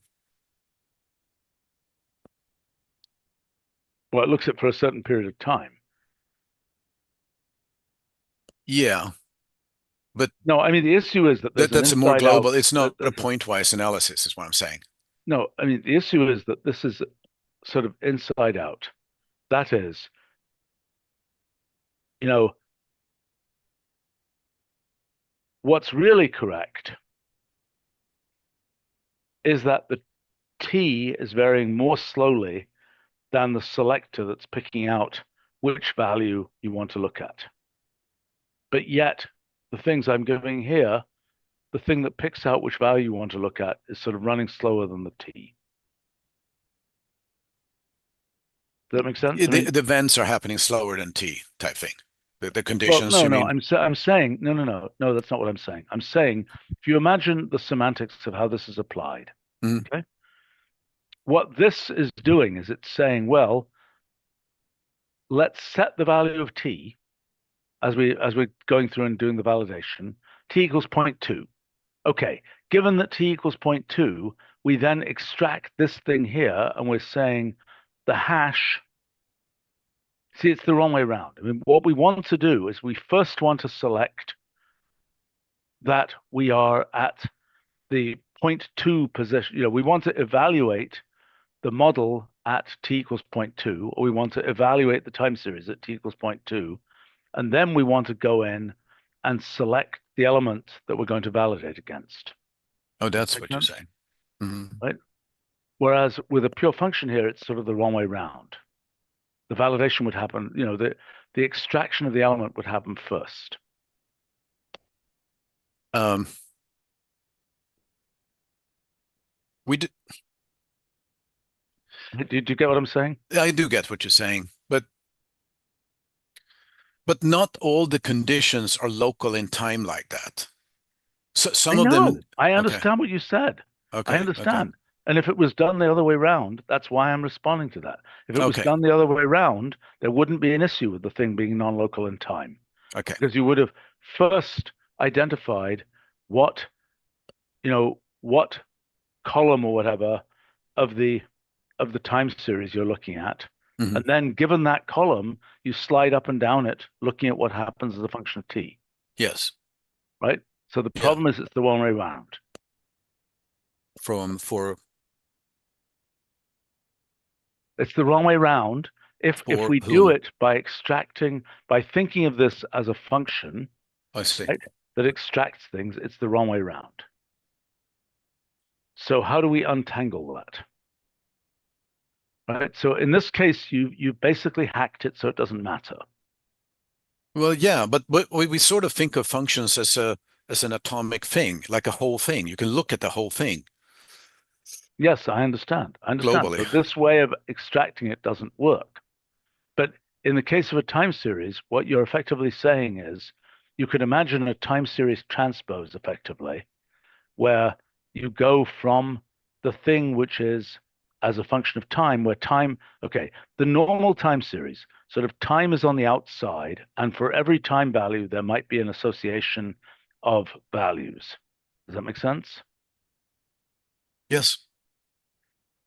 Well, it looks at for a certain period of time. Yeah, but no, I mean the issue is that that's a more global. It's not a point-wise analysis, is what I'm saying. No, I mean the issue is that this is sort of inside out. That is, what's really correct is that the T is varying more slowly than the selector that's picking out which value you want to look at. But yet, the things I'm giving here, the thing that picks out which value you want to look at is sort of running slower than the T. Does that make sense? The events are happening slower than T type thing. The conditions. Well, no. I'm saying no. That's not what I'm saying. I'm saying if you imagine the semantics of how this is applied, okay. What this is doing is it's saying, well, let's set the value of T as we're going through and doing the validation. T equals 0.2. Okay. Given that T equals 0.2, we then extract this thing here, and we're saying the hash. See, it's the wrong way around. I mean, what we want to do is we first want to select that we are at the 0.2 position. We want to evaluate the model at T equals 0.2, or we want to evaluate the time series at T equals 0.2. And then we want to go in and select the element that we're going to validate against. Oh, that's what you're saying. Mm-hmm. Right? Whereas with a pure function here, it's sort of the wrong way around. The validation would happen, the extraction of the element would happen first. We do, Did you get what I'm saying? I do get what you're saying, but not all the conditions are local in time like that. So some I of know. them. I Okay. understand what you said. Okay. I understand. And if it was done the other way round, that's why I'm responding to that. If it was Okay. done the other way round, there wouldn't be an issue with the thing being non-local in time, Okay. because you would have first identified what, what column or whatever of the time series you're looking at. Mhm. And then given that column, you slide up and down it, looking at what happens as a function of t, Yes. right? So the Yeah. problem is it's the wrong way round. It's the wrong way round. If For we whom? do it by thinking of this as a function, I see. right, that extracts things, it's the wrong way round. So how do we untangle that? Right. So in this case, you basically hacked it so it doesn't matter. Well, yeah, but we sort of think of functions as an atomic thing, like a whole thing. You can look at the whole thing Yes, I understand. I understand. globally. So this way of extracting it doesn't work. But in the case of a time series, what you're effectively saying is you could imagine a time series transpose effectively, where you go from the thing which is as a function of time, where time, okay, the normal time series, sort of time is on the outside, and for every time value, there might be an association of values. Does that make sense? Yes.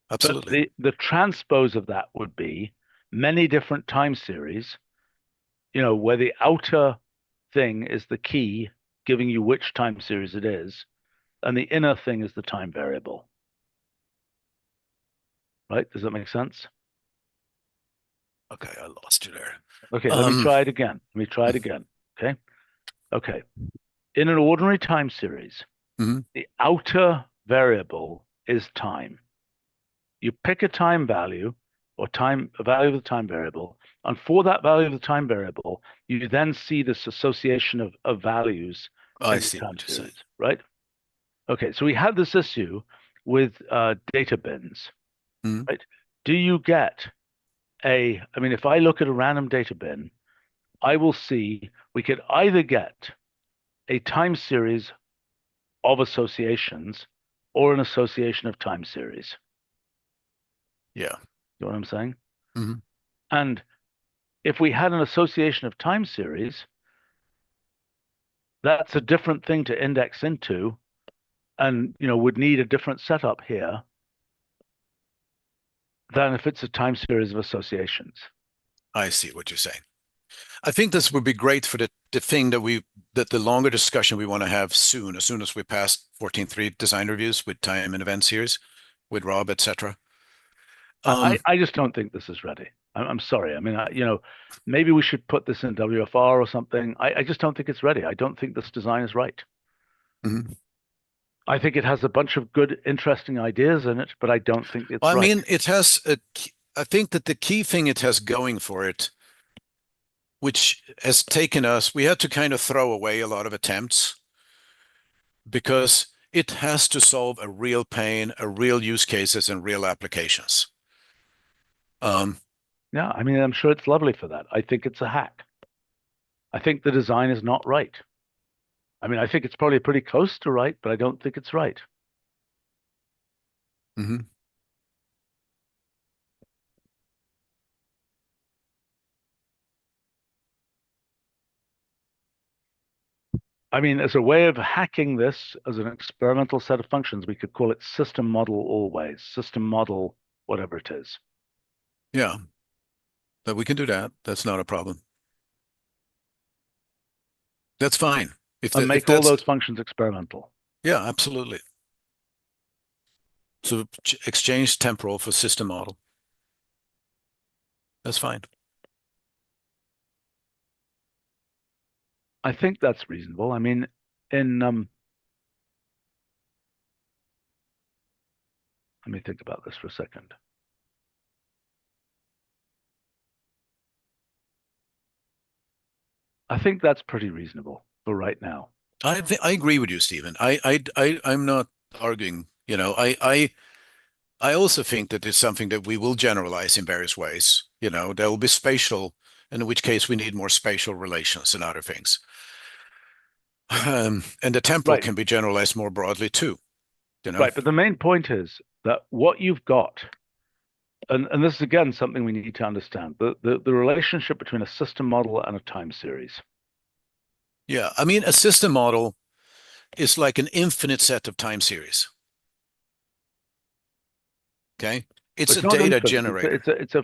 But Absolutely. the transpose of that would be many different time series, where the outer thing is the key, giving you which time series it is, and the inner thing is the time variable. Right? Does that make sense? Okay, I lost you there. Okay, let me try it again. Okay. Okay. In an ordinary time series, Mhm. the outer variable is time. You pick a time value or a value of the time variable, and for that value of the time variable, you then see this association of values I in your see time what you're saying. series, right? Okay, so we had this issue with data bins, Mhm. right? Do you get if I look at a random data bin, I will see we could either get a time series of associations or an association of time series. Yeah. You know what I'm saying? Mhm. And if we had an association of time series, that's a different thing to index into, and would need a different setup here than if it's a time series of associations. I see what you're saying. I think this would be great for the thing that the longer discussion we want to have soon, as soon as we pass 14.3 design reviews with time and event series with Rob, etc. I just don't think this is ready. I'm sorry. I mean, maybe we should put this in WFR or something. I just don't think it's ready. I don't think this design is right. Mhm. I think it has a bunch of good, interesting ideas in it, but I don't think it's I right. mean, I think that the key thing it has going for it, which has taken us, we had to kind of throw away a lot of attempts because it has to solve a real pain, a real use cases and real applications. Yeah, I mean, I'm sure it's lovely for that. I think it's a hack. I think the design is not right. I mean, I think it's probably pretty close to right, but I don't think it's right. Mhm. I mean, as a way of hacking this as an experimental set of functions, we could call it system model always, system model, whatever it is. Yeah, but we can do that. That's not a problem. That's fine. And make all those functions experimental. Yeah, absolutely. So exchange temporal for system model. That's fine. I think that's reasonable. I mean, let me think about this for a second. I think that's pretty reasonable for right now. I agree with you, Stephen. I'm not arguing You know, I also think that it's something that we will generalize in various ways. You know, there will be spatial, in which case we need more spatial relations and other things. And the temporal Right. can be generalized more broadly too. You know, Right, but the main point is that what you've got, and this is again something we need to understand, the relationship between a system model and a time series. yeah. I mean, a system model is like an infinite set of time series. Okay, it's a not data infinite. generator.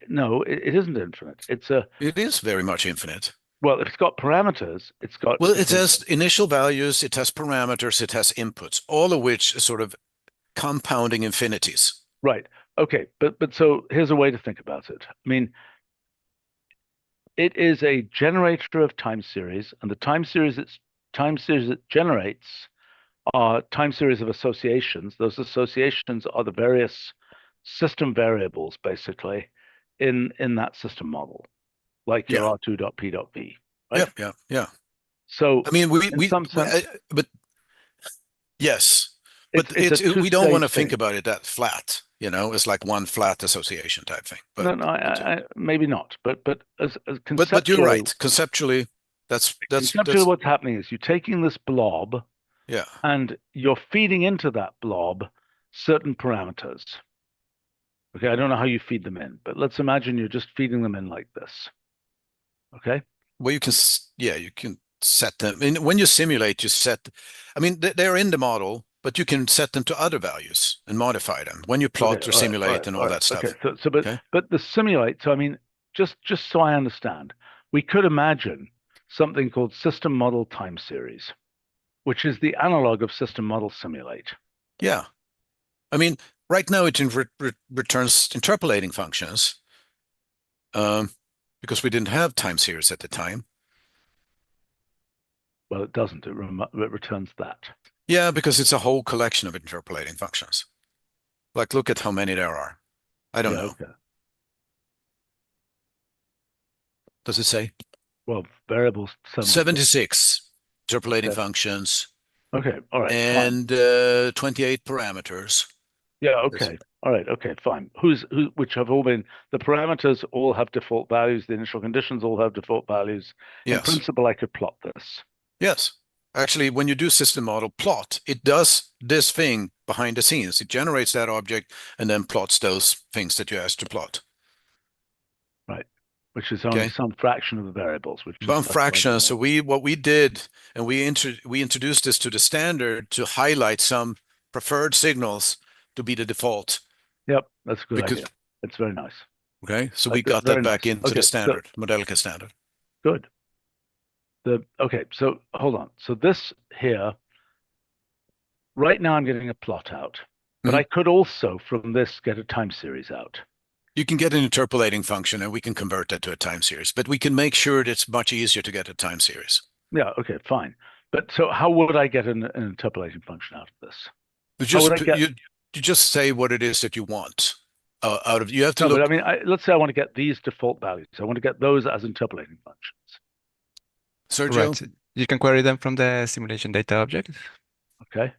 No, it isn't infinite. It is very much infinite. Well, if it's got parameters, it's got. Well, it has initial values, it has parameters, it has inputs, all of which are sort of compounding infinities. Right. Okay. But so here's a way to think about it. I mean, it is a generator of time series, and the time series it generates are time series of associations. Those associations are the various system variables, basically, in that system model, like your Yeah. R2.P.V. Right? Yeah. So I mean, in some sense, but yes, it's but it's a we don't want to two-stage think thing. about it that flat. You know, it's like one flat association type thing. No, But no, maybe not. But as but you're conceptually, right. Conceptually, that's what's happening is you're taking this blob yeah. and you're feeding into that blob certain parameters. Okay, I don't know how you feed them in, but let's imagine you're just feeding them in like this. Okay. Well, you can you can set them. I mean, when you simulate, you set. I mean, they're in the model, but you can set them to other values and modify them when you plot Okay, or all right, simulate and all right. that stuff. Okay, Okay. but the simulate. So I mean, just so I understand, we could imagine something called system model time series, which is the analog of system model simulate. Yeah. I mean, right now it returns interpolating functions because we didn't have time series at the time. Well, it doesn't. It returns that. Yeah, because it's a whole collection of interpolating functions. Like, look at how many there are. I don't know. Okay. Does it say? Well, variables 76 interpolating Okay. functions Okay. All right. and 28 parameters. Yeah. Okay. All right. Okay. Fine. Which have all been the parameters all have default values. The initial conditions all have default values. In Yes. principle, I could plot this. Yes. Actually, when you do system model plot, it does this thing behind the scenes. It generates that object and then plots those things that you asked to plot. Right. Which is only Okay. some fraction of the variables. Which Some is fractions. So what we did, and we introduced this to the standard to highlight some preferred signals to be the default. Yep. That's a good Because- idea. It's very nice. Okay. So we That's got that very back nice. into Okay, the so- standard, Modelica standard. Good. Okay. So hold on. So this here, right now I'm getting a plot out, but Mhm. I could also from this get a time series out. You can get an interpolating function and we can convert that to a time series, but we can make sure that it's much easier to get a time series. Yeah. Okay. Fine. But so how would I get an interpolating function out of this? You How just would I get- you just say what it is that you want out of. You have to No, look. but I mean, let's say I want to get these default values. I want to get those as interpolating functions. Sergio, Right. You can query them from the simulation data object. Okay.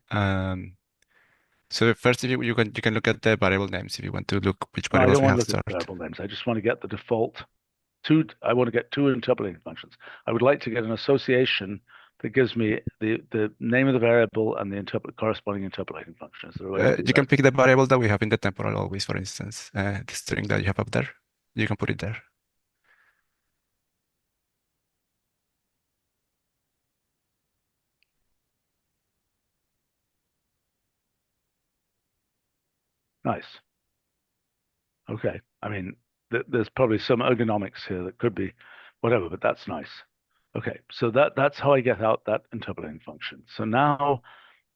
So first, if you can look at the variable names if you want to look which No, I variables don't we want have to look at stored. variable names. I just want to get the default I want to get two interpolating functions. I would like to get an association that gives me the name of the variable and the corresponding interpolating function. Is there a way to do You can that? pick the variable that we have in the temporal always, for instance, the string that you have up there. You can put it there. Nice. Okay. I mean, there's probably some ergonomics here that could be whatever, but that's nice. Okay. So that's how I get out that interpolating function. So now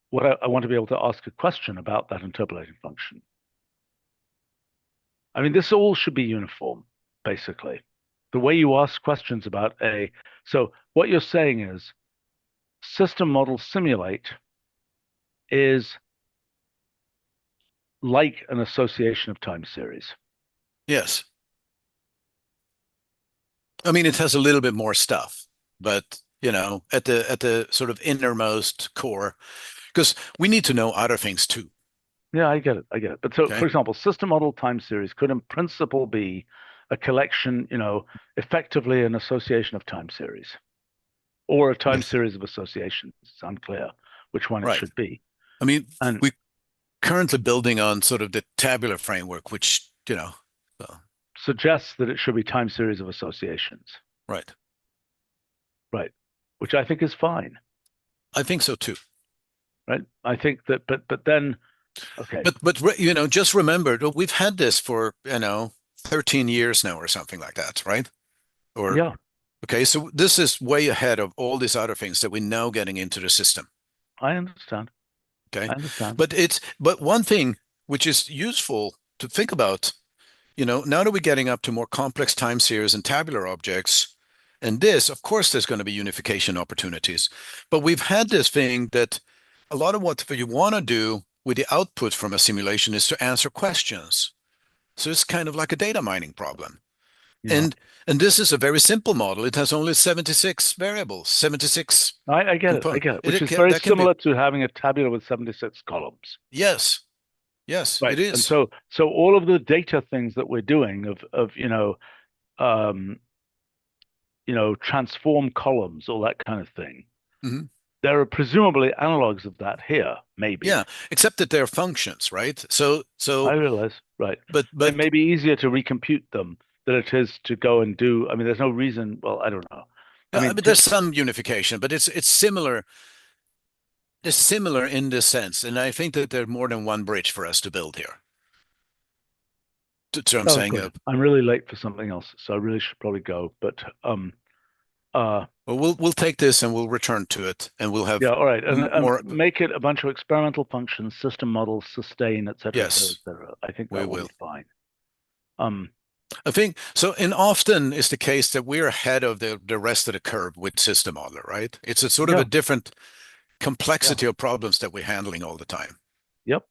what I want to be able to ask a question about that interpolating function. I mean, this all should be uniform, basically. The way you ask questions about so what you're saying is system model simulate is like an association of time series. yes. I mean, it has a little bit more stuff, but at the sort of innermost core, because we need to know other things too. Yeah, I get it. I get it. But so, Okay. for example, system model time series could in principle be a collection, effectively an association of time series or a time Yes. series of associations. It's unclear which one it Right. should be. I mean, And we currently building on sort of the tabular framework, which, so, suggests that it should be time series of associations, right. right? Which I think is fine, I think so too. right? I think that, but then, okay, But just remember, we've had this for 13 years now or something like that, right? Or yeah, okay, so this is way ahead of all these other things that we're now getting into the system. I understand. Okay, I understand. but one thing which is useful to think about, now that we're getting up to more complex time series and tabular objects, and this, of course, there's going to be unification opportunities. But we've had this thing that a lot of what you want to do with the output from a simulation is to answer questions. So it's kind of like a data mining problem. Yeah. And this is a very simple model. It has only 76 variables, 76. I get it. I component. get it. Which is can- very that can be- similar to having a tabular with 76 columns. Yes, Right. it is. And so all of the data things that we're doing of transform columns, all that kind of thing. Mhm. There are presumably analogs of that here, maybe. Yeah, except that they're functions, right? So I realize, right. but It may be easier to recompute them than it is to go and do. I mean, there's no reason. Well, I don't know. I mean, but there's some unification, but it's similar. It's similar in this sense, and I think that there's more than one bridge for us to build here. That's what I'm saying. good. I'm really late for something else, so I really should probably go. But Well, we'll take this and we'll return to it, and we'll have yeah, all right, and more. make it a bunch of experimental functions, system models, sustain, et cetera, Yes, et cetera. I think we that will will. be fine. I think so. And often is the case that we're ahead of the rest of the curve with system modeler, right? It's a sort of Yeah. a different complexity of problems that we're handling all the time. Yep,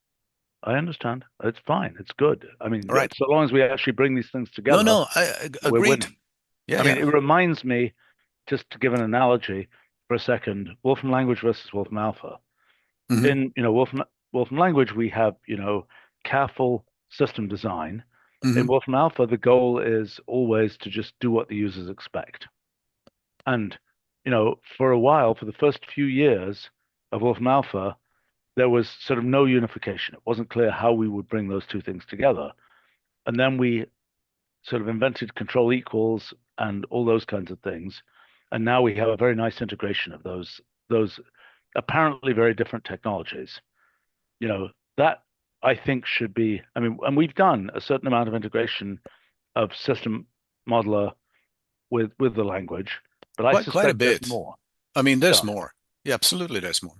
I understand. It's fine. It's good. I mean, All right. so long as we actually bring these things together. No, I we're agreed. winning. Yeah, I mean, yeah. it reminds me, just to give an analogy for a second, Wolfram language versus Wolfram alpha. Mhm. In Wolfram language, we have careful system design. In Mhm. Wolfram alpha, the goal is always to just do what the users expect. And for a while, for the first few years of Wolfram alpha, there was sort of no unification. It wasn't clear how we would bring those two things together. And then we sort of invented control equals and all those kinds of things. And now we have a very nice integration of those apparently very different technologies. That I think should be, I mean, and we've done a certain amount of integration of system modeler with the language, but I Quite a suspect bit. there's more. I mean, there's Yeah. more. Yeah, absolutely, there's more.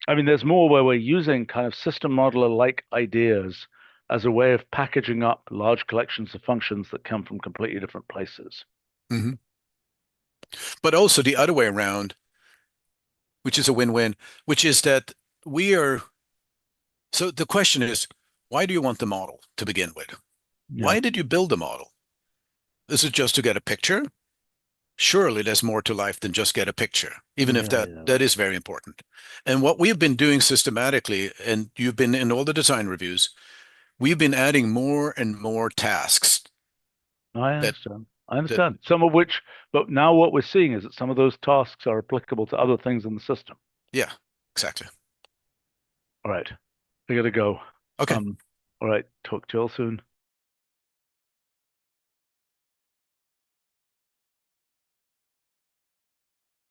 I mean, there's more where we're using kind of system modeler-like ideas as a way of packaging up large collections of functions that come from completely different places. Mhm. But also the other way around, which is a win-win, which is that so the question is, why do you want the model to begin with? Yeah. Why did you build the model? Is it just to get a picture? Surely there's more to life than just get a picture, even if that is very important. And what we've been doing systematically, and you've been in all the design reviews, we've been adding more and more tasks. I understand. Some of which, but now what we're seeing is that some of those tasks are applicable to other things in the system. Yeah, exactly. All right. I gotta go. Okay. All right. Talk to you all soon.